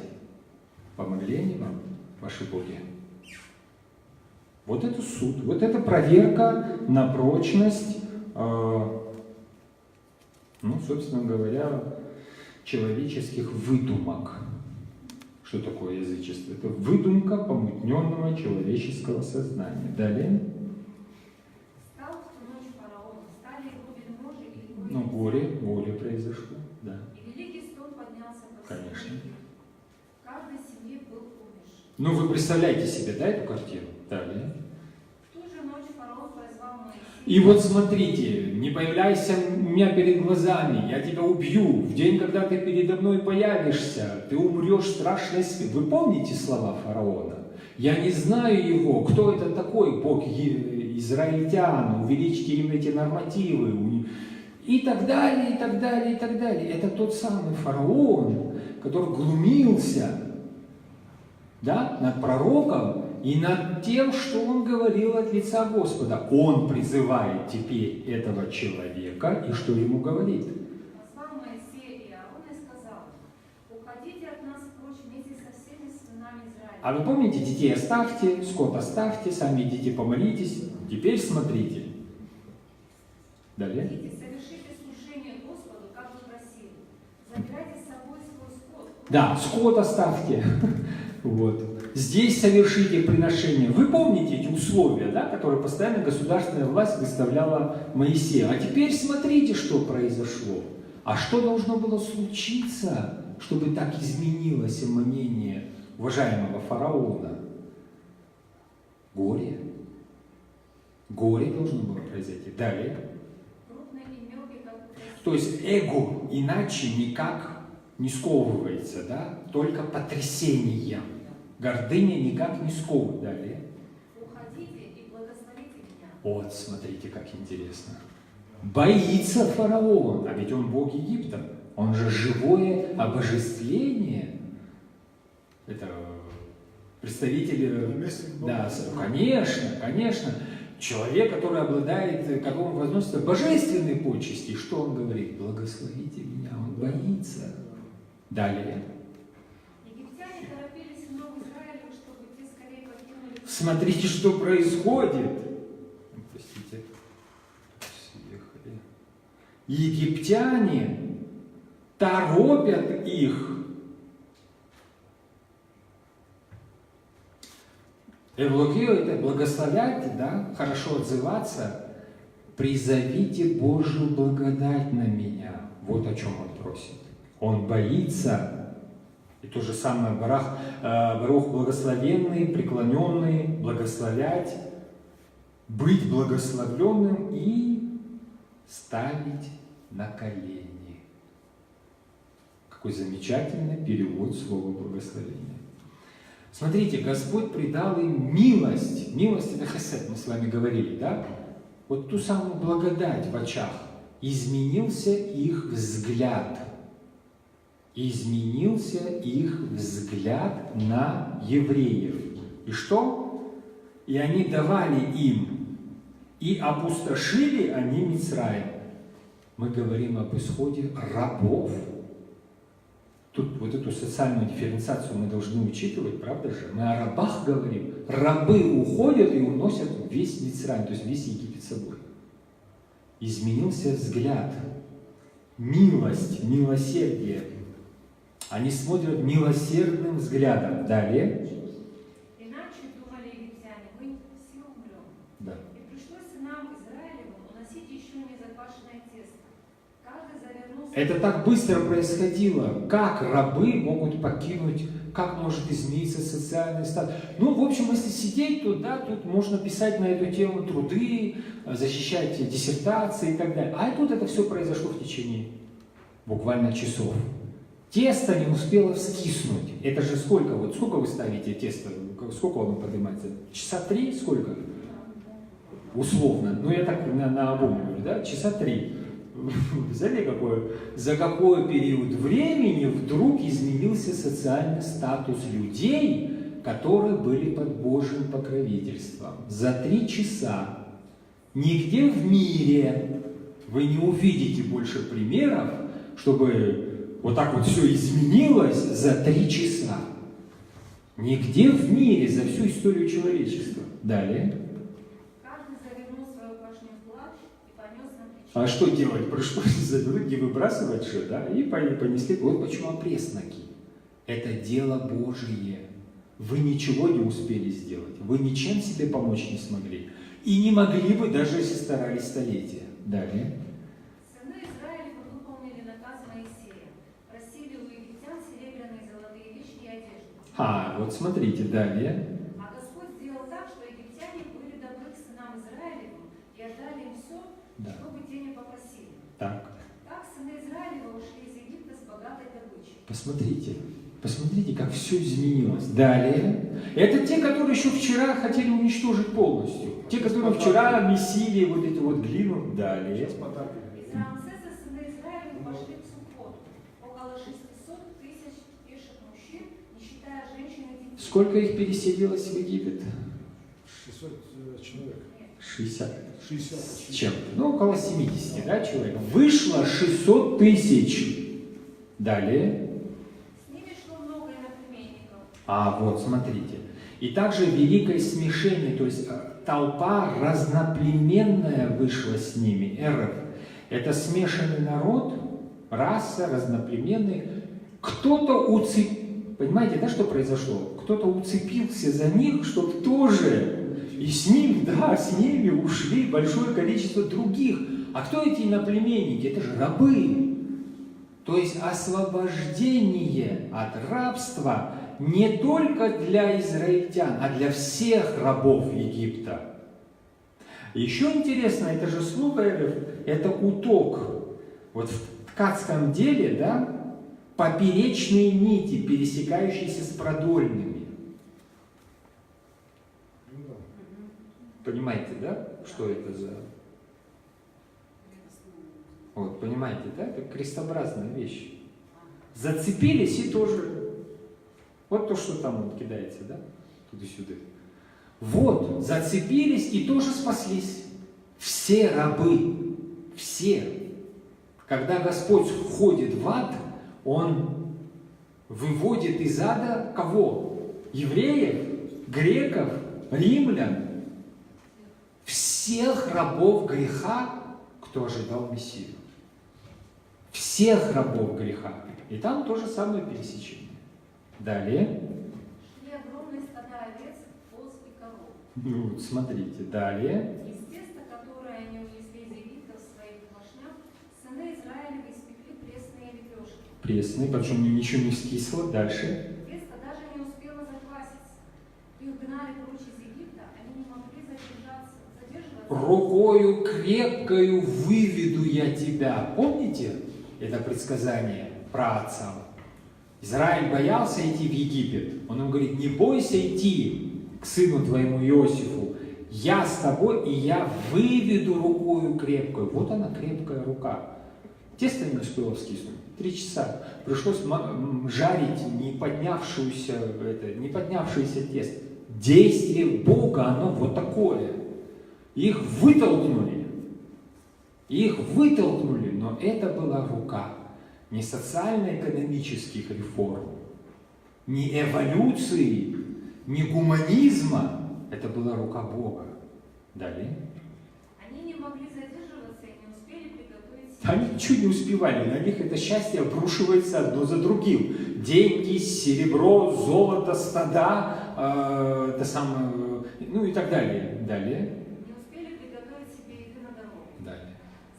Помогли они вам, ваши боги? Вот это суд, вот это проверка на прочность, собственно говоря, человеческих выдумок. Что такое язычество? Это выдумка помутненного человеческого сознания. Далее. Стал в ту ночь фараон, стали его вельможи и его Горе произошло, да. И великий стон поднялся по всему Конечно. Египту. В каждой семье был умерший. Ну, вы представляете себе, да, эту картину? Далее. В ту же ночь фараон призвал Моисея. И вот смотрите, не появляйся у меня перед глазами, я тебя убью. В день, когда ты передо мной появишься, ты умрешь страшной смертью. Вы помните слова фараона? Я не знаю его, кто это такой, Бог израильтян, увеличьте им эти нормативы. И так далее, и так далее, и так далее. Это тот самый фараон, который глумился, да, над пророком и над тем, что он говорил от лица Господа. Он призывает теперь этого человека, и что ему говорит? Позвал Моисея и Аарона и сказал: уходите от нас прочь вместе со всеми сынами Израиля. А вы помните, детей оставьте, скот оставьте, сами идите помолитесь. Теперь смотрите. Далее. Идите, совершите служение Господу, как вы просили. Забирайте с собой свой скот. Да, скот оставьте. Вот. Здесь совершите приношение. Вы помните эти условия, да, которые постоянно государственная власть выставляла Моисею. А теперь смотрите, что произошло. А что должно было случиться, чтобы так изменилось мнение уважаемого фараона? Горе. Горе должно было произойти. Далее. Крупный и мелкий, как вы просили. То есть эго иначе никак не сковывается, да? Только потрясением. Гордыня никак не сковывает. Далее. Уходите и благословите меня. Вот, смотрите, как интересно. Боится фараон, а ведь он бог Египта. Он же живое обожествление. Это представитель... Наместник Бога. Да, конечно, конечно. Человек, который обладает, которому возносятся божественные почести, что он говорит? Благословите меня, он боится. Далее. Египтяне торопились в Новый Израиль, чтобы те скорее покинули. Смотрите, что происходит. Простите. Съехали. Египтяне торопят их. Эвлогию — это благословлять, да, хорошо отзываться. Призовите Божью благодать на меня. Вот о чем он просит. Он боится. И то же самое Барух благословенный, преклоненный, благословлять, быть благословленным и ставить на колени. Какой замечательный перевод слова благословения. Смотрите, Господь придал им милость. Милость — это хесед, мы с вами говорили, да? Вот ту самую благодать в очах. Изменился их взгляд. Изменился их взгляд на евреев. И что? И они давали им, и опустошили они Мицраим. Мы говорим об исходе рабов. Тут вот эту социальную дифференциацию мы должны учитывать, правда же? Мы о рабах говорим. Рабы уходят и уносят весь Мицраим, то есть весь Египет с собой. Изменился взгляд. Милость, милосердие. Они смотрят милосердным взглядом. Далее. Иначе, думали египтяне, мы все умрем. Да. И пришлось сынам Израилевым уносить еще не заквашенное тесто. Каждый завернулся... Это так быстро происходило. Как рабы могут покинуть, как может измениться социальный статус? Ну, в общем, если сидеть, то да, тут можно писать на эту тему труды, защищать диссертации и так далее. А тут это все произошло в течение буквально часов. Тесто не успело вскиснуть. Это же сколько? Вот сколько вы ставите тесто? Сколько оно поднимается? Часа 3? Сколько? Условно. Ну, я так на обум говорю, да? Часа 3. Знаете, за какой период времени вдруг изменился социальный статус людей, которые были под Божьим покровительством. За 3 часа нигде в мире вы не увидите больше примеров, чтобы вот так вот все изменилось за 3 часа. Нигде в мире за всю историю человечества. Далее. Каждый завернул свою башню в плащ и понес на плечо. А что делать? Пришлось за други выбрасывать же, да? И понесли. Вот почему опресноки. Это дело Божие. Вы ничего не успели сделать. Вы ничем себе помочь не смогли. И не могли бы, даже если старались столетия. Далее. Сыны Израилевы выполнили наказ Моисея. Просили у египтян серебряные и золотые вещи и одежду. Вот смотрите, далее. А Господь сделал так, что египтяне были добры к сынам Израилевым и отдали им все, Да. что бы те не попросили. Так, Так сыны Израилева ушли из Египта с богатой добычей. посмотрите. Посмотрите, как все изменилось. Далее. Это те, которые еще вчера хотели уничтожить полностью. Те, которые вчера месили вот эту вот глину. Далее. Сейчас Потапик. Из Рамсеса сыны Израилевы пошли к Суккоту. Около 600 тысяч пеших мужчин, не считая женщин и детей. Сколько их переселилось в Египет? 600 человек. 60. 60. С чем? Ну, около 70, да, человек. Вышло 600 тысяч. Далее. С ними шло много иноплеменников. Вот, смотрите. И также великое смешение, то есть толпа разноплеменная вышла с ними. Эров. Это смешанный народ, раса, разноплеменный. Кто-то понимаете, да, что произошло? Кто-то уцепился за них, чтобы тоже, и с ними ушли большое количество других. А кто эти иноплеменники? Это же рабы. То есть освобождение от рабства не только для израильтян, а для всех рабов Египта. Еще интересно, это же слух Эрев, это уток. Вот в ткацком деле, да, поперечные нити, пересекающиеся с продольными. Ну да. Понимаете, да, что это за... Вот, понимаете, да, это крестообразная вещь. Зацепились и тоже... Вот то, что там вот кидается, да, туда-сюда. Вот, зацепились и тоже спаслись. Все рабы, все. Когда Господь входит в ад, Он выводит из ада кого? Евреев, греков, римлян. Всех рабов греха, кто ожидал Мессию. Всех рабов греха. И там то же самое пересечение. Далее. Шли огромные стада овец, коз и коров. Ну, смотрите, далее. Из теста, которое они унесли из Египта в своих плашнях, сыны Израилевы испекли пресные лепешки. Пресный, потому что ничего не скисло. Дальше. Тесто даже не успело закваситься. Их гнали прочь из Египта, они не могли задерживаться. Рукою крепкою выведу я тебя. Помните это предсказание про отца? Израиль боялся идти в Египет. Он ему говорит, не бойся идти к сыну твоему Иосифу. Я с тобой, и я выведу рукою крепкую. Вот она, крепкая рука. Тесто не успело вскиснуть. 3 часа. Пришлось жарить не поднявшееся тесто. Действие Бога, оно вот такое. Их вытолкнули. Но это была рука. Не социально-экономических реформ, не эволюции, не гуманизма. Это была рука Бога. Далее. Они не могли задерживаться и не успели приготовить себе. Они ничего не успевали. На них это счастье обрушивается одно за другим. Деньги, серебро, золото, стада, ну и так далее. Далее. Не успели приготовить себе еды на дорогу. Далее.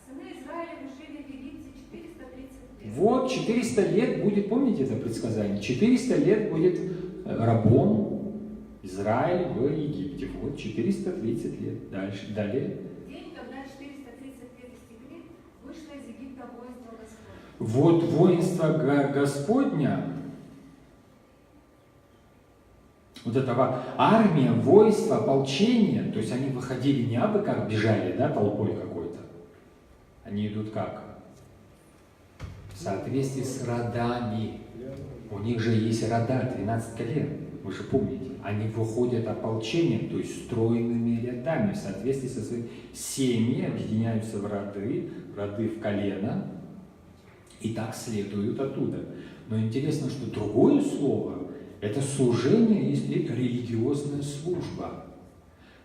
Сыны Израилевы жили в Египте 430 лет. Вот 400 лет будет, помните это предсказание? 400 лет будет рабом Израиль в Египте. Вот 430 лет. Дальше. Далее. День, когда 430 лет истекли, вышло из Египта воинство Господне. Вот воинство Господня, вот этого армия, войско, ополчение, то есть они выходили не абы как бежали, да, толпой какой-то. Они идут как? В соответствии с родами. У них же есть рода, 12 колен. вы же помните, они выходят ополчением, то есть стройными рядами, в соответствии со своими семьями, объединяются в роды в колено, и так следуют оттуда. Но интересно, что другое слово – это служение и религиозная служба.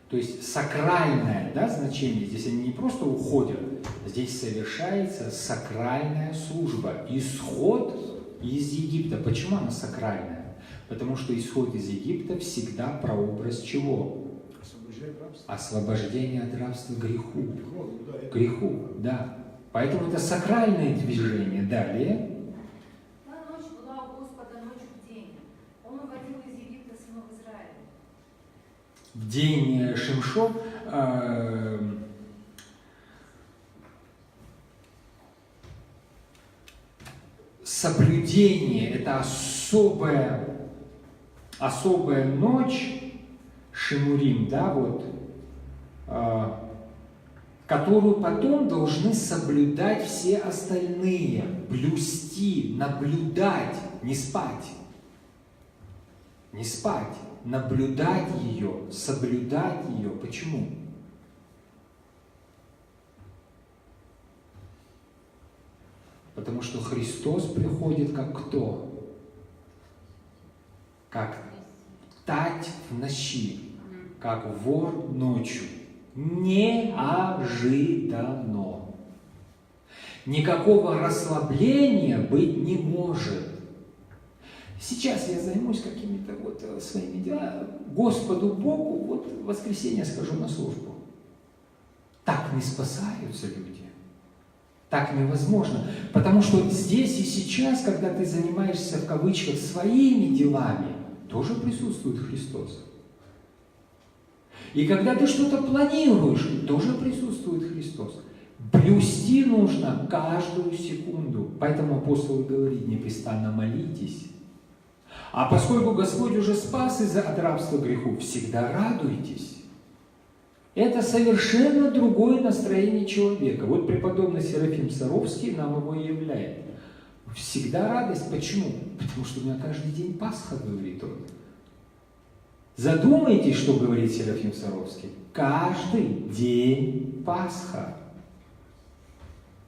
То есть сакральное, да, значение, здесь они не просто уходят, здесь совершается сакральная служба, исход из Египта. Почему она сакральная? Потому что исход из Египта всегда прообраз чего? Освобождение от рабства греху. Греху, да. Поэтому это сакральное движение. Далее. Та ночь была у Господа ночью в день. Он уводил из Египта сынов Израиля. В день Шимшо соблюдение – это особая ночь Шимурим, да, вот, которую потом должны соблюдать все остальные, блюсти, наблюдать, не спать. Не спать, наблюдать ее, соблюдать ее. Почему? Потому что Христос приходит как кто? Как тать в ночи, как вор ночью. Неожиданно. Никакого расслабления быть не может. Сейчас я займусь какими-то вот своими делами. Господу Богу вот в воскресенье схожу на службу. Так не спасаются люди. Так невозможно. Потому что здесь и сейчас, когда ты занимаешься в кавычках своими делами, тоже присутствует Христос. И когда ты что-то планируешь, тоже присутствует Христос. Блюсти нужно каждую секунду. Поэтому апостол говорит: непрестанно молитесь. А поскольку Господь уже спас от рабства греху, всегда радуйтесь. Это совершенно другое настроение человека. Вот преподобный Серафим Саровский нам его и являет. Всегда радость. Почему? Потому что у меня каждый день Пасха, говорит он. Задумайтесь, что говорит Серафим Саровский. Каждый день Пасха.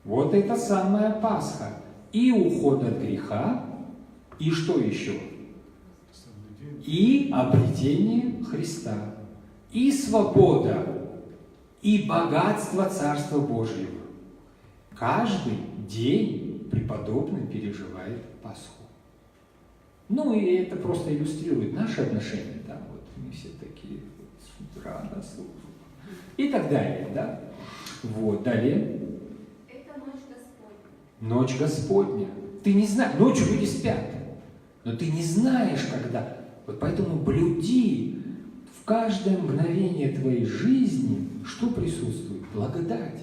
Вот это самая Пасха. И уход от греха, и что еще? И обретение Христа, и свобода, и богатство Царства Божьего. Каждый день преподобный переживает Пасху. Ну и это просто иллюстрирует наши отношения. Да? Вот мы все такие вот, с утра на службу. И так далее. Да? Вот, далее. Это ночь Господня. Ночь Господня. Ты не знаешь, ночью люди спят, но ты не знаешь, когда. Вот поэтому блюди в каждое мгновение твоей жизни, что присутствует? Благодать.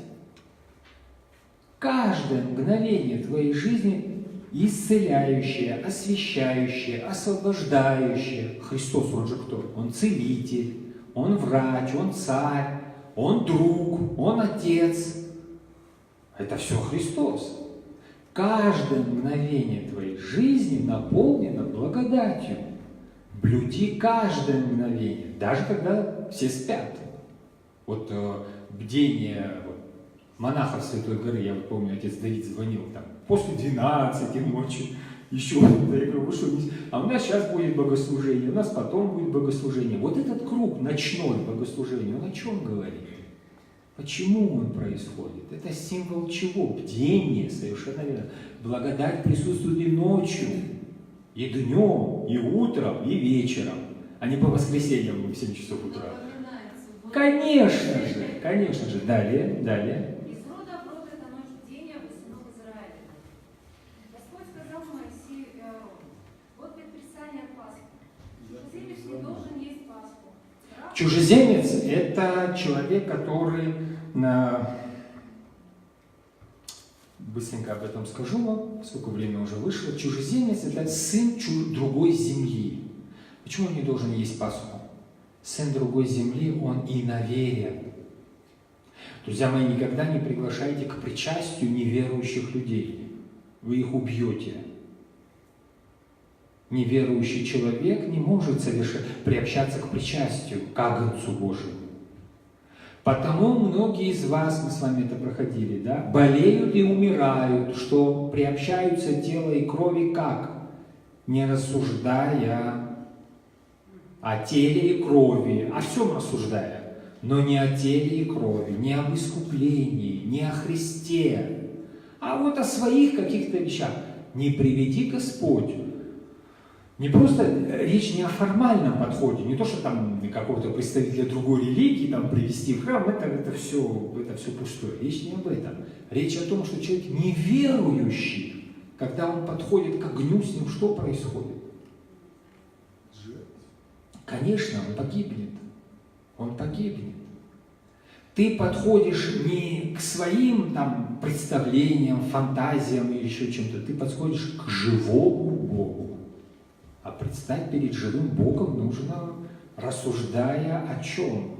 Каждое мгновение твоей жизни исцеляющее, освящающее, освобождающее. Христос, Он же кто? Он целитель, Он врач, Он царь, Он друг, Он отец. Это все Христос. Каждое мгновение твоей жизни наполнено благодатью. Блюди каждое мгновение, даже когда все спят. Вот бдение монахов Святой Горы, я вот помню, отец Давид звонил там после 12 ночи, еще, я говорю, вы что, а у нас сейчас будет богослужение, у нас потом будет богослужение. Вот этот круг ночной богослужения, он о чем говорит? Почему он происходит? Это символ чего? Бдение, совершенно верно. Благодать присутствует и ночью, и днем, и утром, и вечером, а не по воскресеньям в 7 часов утра. Конечно же. Далее. Из рода в род эта ночь бдения у сынов Израиля. Господь сказал Моисею и Аарону: вот предписание от Пасхи. Чужеземец не должен есть Пасху. Чужеземец – это человек, который, быстренько об этом скажу вам, сколько времени уже вышло. Чужеземец – это сын другой земли. Почему он не должен есть Пасху? Сын другой земли, он иноверен. Друзья мои, никогда не приглашайте к причастию неверующих людей. Вы их убьете. Неверующий человек не может приобщаться к причастию, к Агнцу Божьему. Потому многие из вас, мы с вами это проходили, да, болеют и умирают, что приобщаются тела и крови как? Не рассуждая о теле и крови, о всем рассуждая, но не о теле и крови, не об искуплении, не о Христе, а вот о своих каких-то вещах. Не приведи Господь. Не просто речь не о формальном подходе, не то, что там какого-то представителя другой религии там привести в храм, это все пустое. Речь не об этом. Речь о том, что человек неверующий, когда он подходит к огню, с ним что происходит? Конечно, он погибнет. Он погибнет. Ты подходишь не к своим там представлениям, фантазиям или еще чем-то, ты подходишь к живому Богу. А предстать перед живым Богом нужно, рассуждая о чем?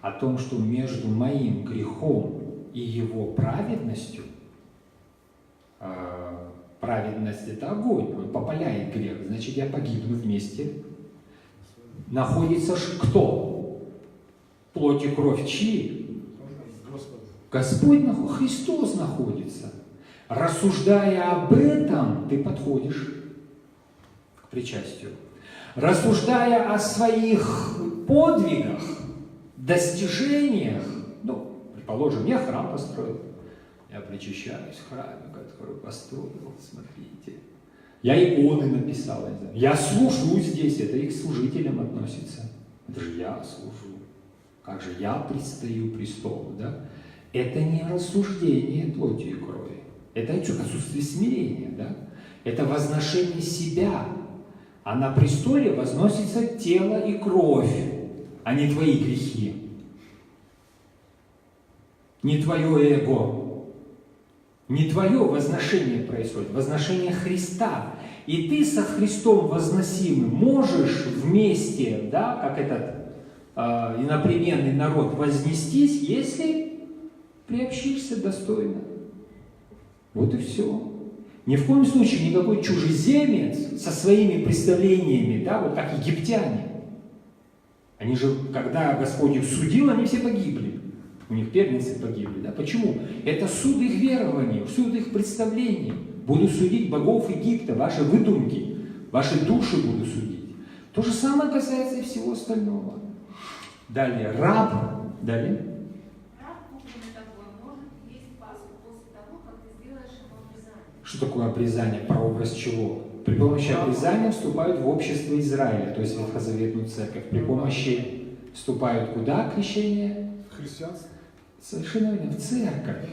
О том, что между моим грехом и Его праведностью, праведность – это огонь, он попаляет грех, значит, я погибну вместе. Находится кто? Плоть и кровь чьи? Господь, Христос находится. Рассуждая об этом, ты подходишь к причастию. Рассуждая о своих подвигах, достижениях, предположим, я храм построил, я причащаюсь в храме, который построил, смотрите. Я иконы написал, я служу здесь, это и к служителям относится. Это же я служу. Как же я предстаю престолу, да? Это не рассуждение плоти и крови. Это отсутствие смирения, да? Это возношение себя. А на престоле возносится тело и кровь, а не твои грехи. Не твое эго. Не твое возношение происходит, возношение Христа. И ты со Христом возносимым можешь вместе, да, как этот иноплеменный народ, вознестись, если приобщишься достойно. Вот и все. Ни в коем случае никакой чужеземец со своими представлениями, да, вот как египтяне. Они же, когда Господь их судил, они все погибли. У них первенцы погибли. Да? Почему? Это суд их верований, суд их представлений. Буду судить богов Египта, ваши выдумки, ваши души буду судить. То же самое касается и всего остального. Далее, раб. Далее. Раб, купленный такой, может есть Пасху после того, как ты сделаешь ему обрезание. Что такое обрезание? Прообраз чего? При помощи обрезания вступают в общество Израиля, то есть в ветхозаветную церковь. При помощи вступают куда крещение? Христианство. Совершенно верно, в церковь.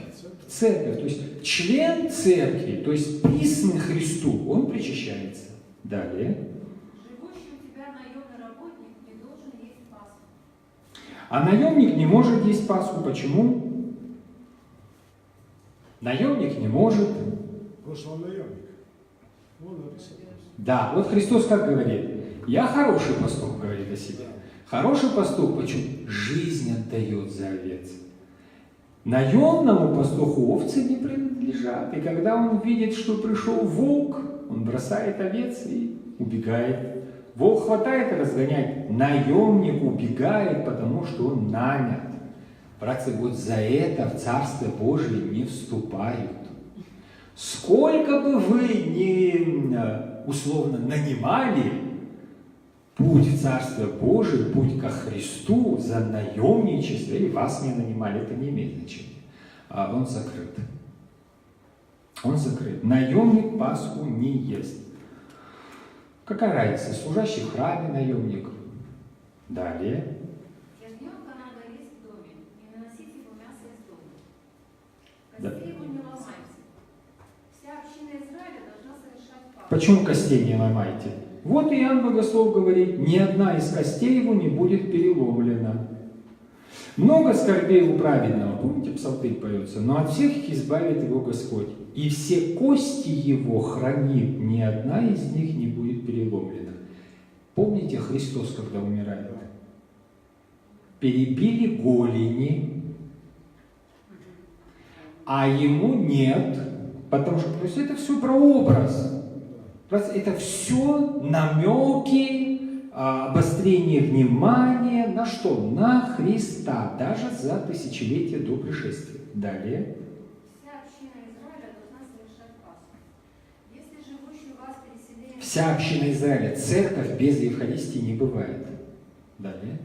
В церковь. То есть член церкви, то есть присный Христу, он причащается. Далее. Живущий у тебя наемный работник не должен есть Пасху. А наемник не может есть Пасху. Почему? Наемник не может. Потому что он наемник. Он написано. Да, вот Христос как говорит? Я хороший пастух, говорит о себе. Хороший пастух, почему? Жизнь отдает за овец. Наемному пастуху овцы не принадлежат. И когда он видит, что пришел волк, он бросает овец и убегает. Волк хватает и разгоняет. Наемник убегает, потому что он нанят. Братцы, вот за это в Царство Божие не вступают. Сколько бы вы ни условно нанимали, путь в Царство Божие, путь ко Христу за наемничество, или вас не нанимали, это не имеет значения. А он закрыт. Он закрыт. Наемник Пасху не ест. Какая разница? Служащий в храме наемник. Далее. Ягненка надо есть в доме, не наносить ему мясо из дома. Да. Костей его не ломайте. Вся община Израиля должна совершать Пасху. Почему костей не ломайте? Вот Иоанн Богослов говорит, ни одна из костей его не будет переломлена. Много скорбей у праведного, помните, псалтырь поется, но от всех их избавит его Господь. И все кости его хранит, ни одна из них не будет переломлена. Помните Христос, когда умирает? Перебили голени, а ему нет, потому что, то есть это все прообраз. Просто это все намеки, обострение внимания на что? На Христа, даже за тысячелетия до пришествия. Далее. Вся община Израиля должна совершать Пасху. Если живущий у вас переселенец... Вся община Израиля, церковь без Евхаристии не бывает. Далее.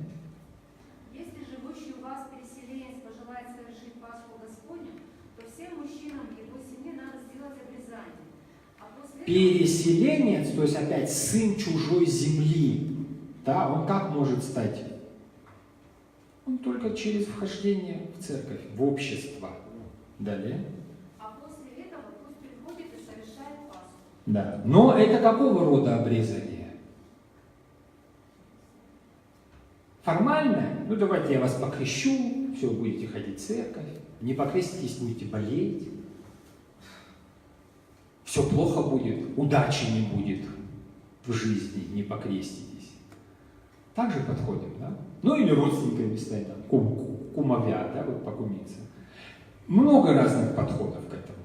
Если живущий у вас переселенец пожелает совершить Пасху Господню, то всем мужчинам его семье надо сделать обрезание. А после этого... Переселенец, то есть опять сын чужой земли, да, он как может стать? Он только через вхождение в церковь, в общество. Далее. А после этого пусть приходит и совершает Пасху. Да. Но это какого рода обрезание? Формальное? Ну давайте я вас покрещу, все, будете ходить в церковь. Не покреститесь, будете болеть. Все плохо будет, удачи не будет в жизни, не покреститесь. Так же подходим, да? Ну или родственниками стать, там, кумовья, да, вот покумиться. Много разных подходов к этому.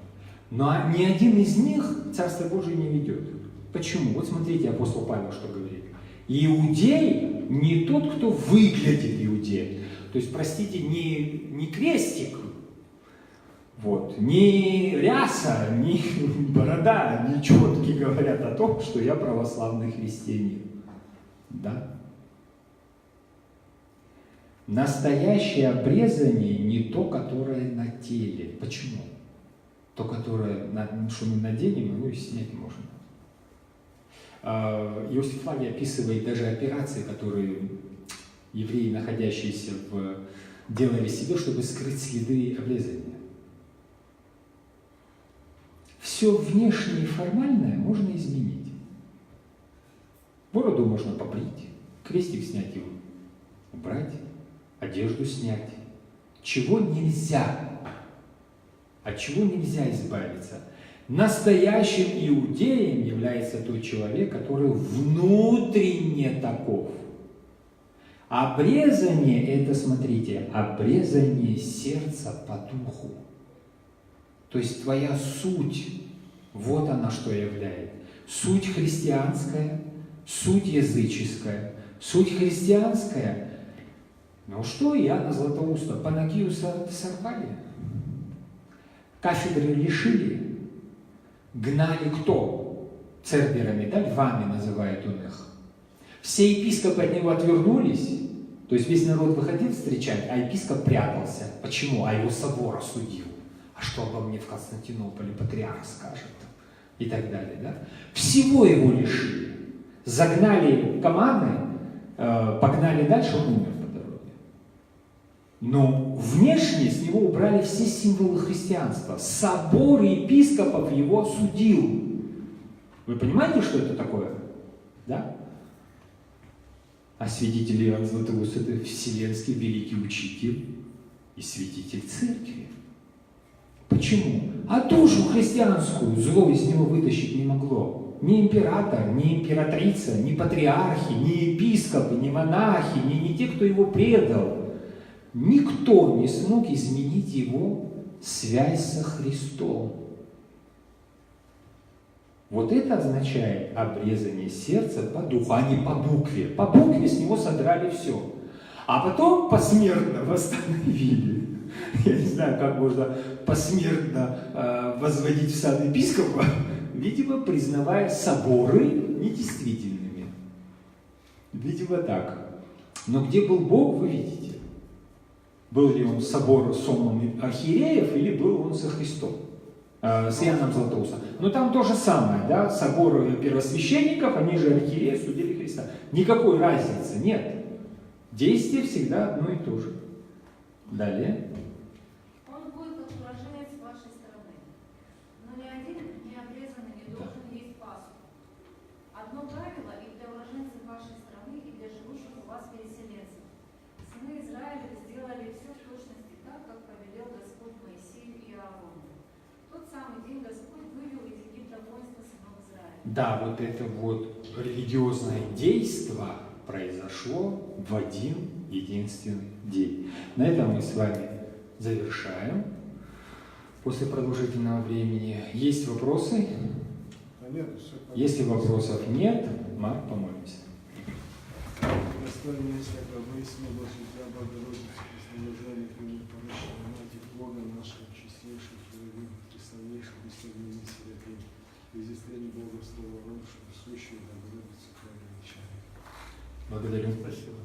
Но ни один из них Царство Божие не ведет. Почему? Вот смотрите, апостол Павел что говорит. Иудей не тот, кто выглядит иудеем. То есть, простите, не крестик, вот, не ряса, не борода, не четки говорят о том, что я православный христианин. Да? Настоящее обрезание не то, которое на теле. Почему? То, которое, что мы наденем, его и снять можно. Иосиф Флагий описывает даже операции, которые евреи, находящиеся делали себе, чтобы скрыть следы обрезания. Все внешнее и формальное можно изменить. Бороду можно побрить, крестик снять его, убрать, одежду снять. Чего нельзя? От чего нельзя избавиться? Настоящим иудеем является тот человек, который внутренне таков. Обрезание – это, смотрите, обрезание сердца по духу. То есть твоя суть, вот она что является. Суть христианская, суть языческая. Суть христианская, ну что, Иоанна Златоуста, Панагиуса сорвали, кафедры лишили, гнали кто? Церберами, да, львами называет он их. Все епископы от него отвернулись, то есть весь народ выходил встречать, а епископ прятался. Почему? А его собор осудил. А что обо мне в Константинополе патриарх скажет? И так далее. Да? Всего его лишили. Загнали команды, погнали дальше, он умер по дороге. Но внешне с него убрали все символы христианства. Собор епископов его осудил. Вы понимаете, что это такое? Да? А святитель Иоанн Златоуст – это вселенский великий учитель и святитель церкви. Почему? А душу христианскую зло из него вытащить не могло. Ни император, ни императрица, ни патриархи, ни епископы, ни монахи, ни те, кто его предал. Никто не смог изменить его связь со Христом. Вот это означает обрезание сердца по духу, а не по букве. По букве с него содрали все. А потом посмертно восстановили. Я не знаю, как можно посмертно возводить в сан епископа, видимо, признавая соборы недействительными. Видимо, так. Но где был Бог, вы видите. Был ли он собор сонмом архиереев, или был он со Христом, с Иоанном Златоустом. Но там то же самое, да, собор первосвященников, они же архиереи судили Христа. Никакой разницы нет. Действие всегда одно и то же. Далее. Он будет как уроженец вашей страны. Но ни один необрезанный не должен есть Пасху. Одно правило и для уроженцев вашей страны, и для живущих у вас переселенцев. Сыны Израиля сделали все в точности так, как повелел Господь Моисею и Аарону. В тот самый день Господь вывел из Египта воинство сынов Израиля. Да, вот это вот религиозное действо произошло в один единственный день. На этом мы с вами завершаем. После продолжительного времени. Есть вопросы? Понятно, все понятно. Если вопросов нет, мы помолимся. Достойно есть, как воистину Божья Богородица, Преснодержание Твоего порочного Мати, Бога нашего, чистейших, Твоих, преславнейших, бессовременных Серафим, изъяснение Бога Слова родившего, сущую Богородицу Твою величание. Благодарю. Спасибо.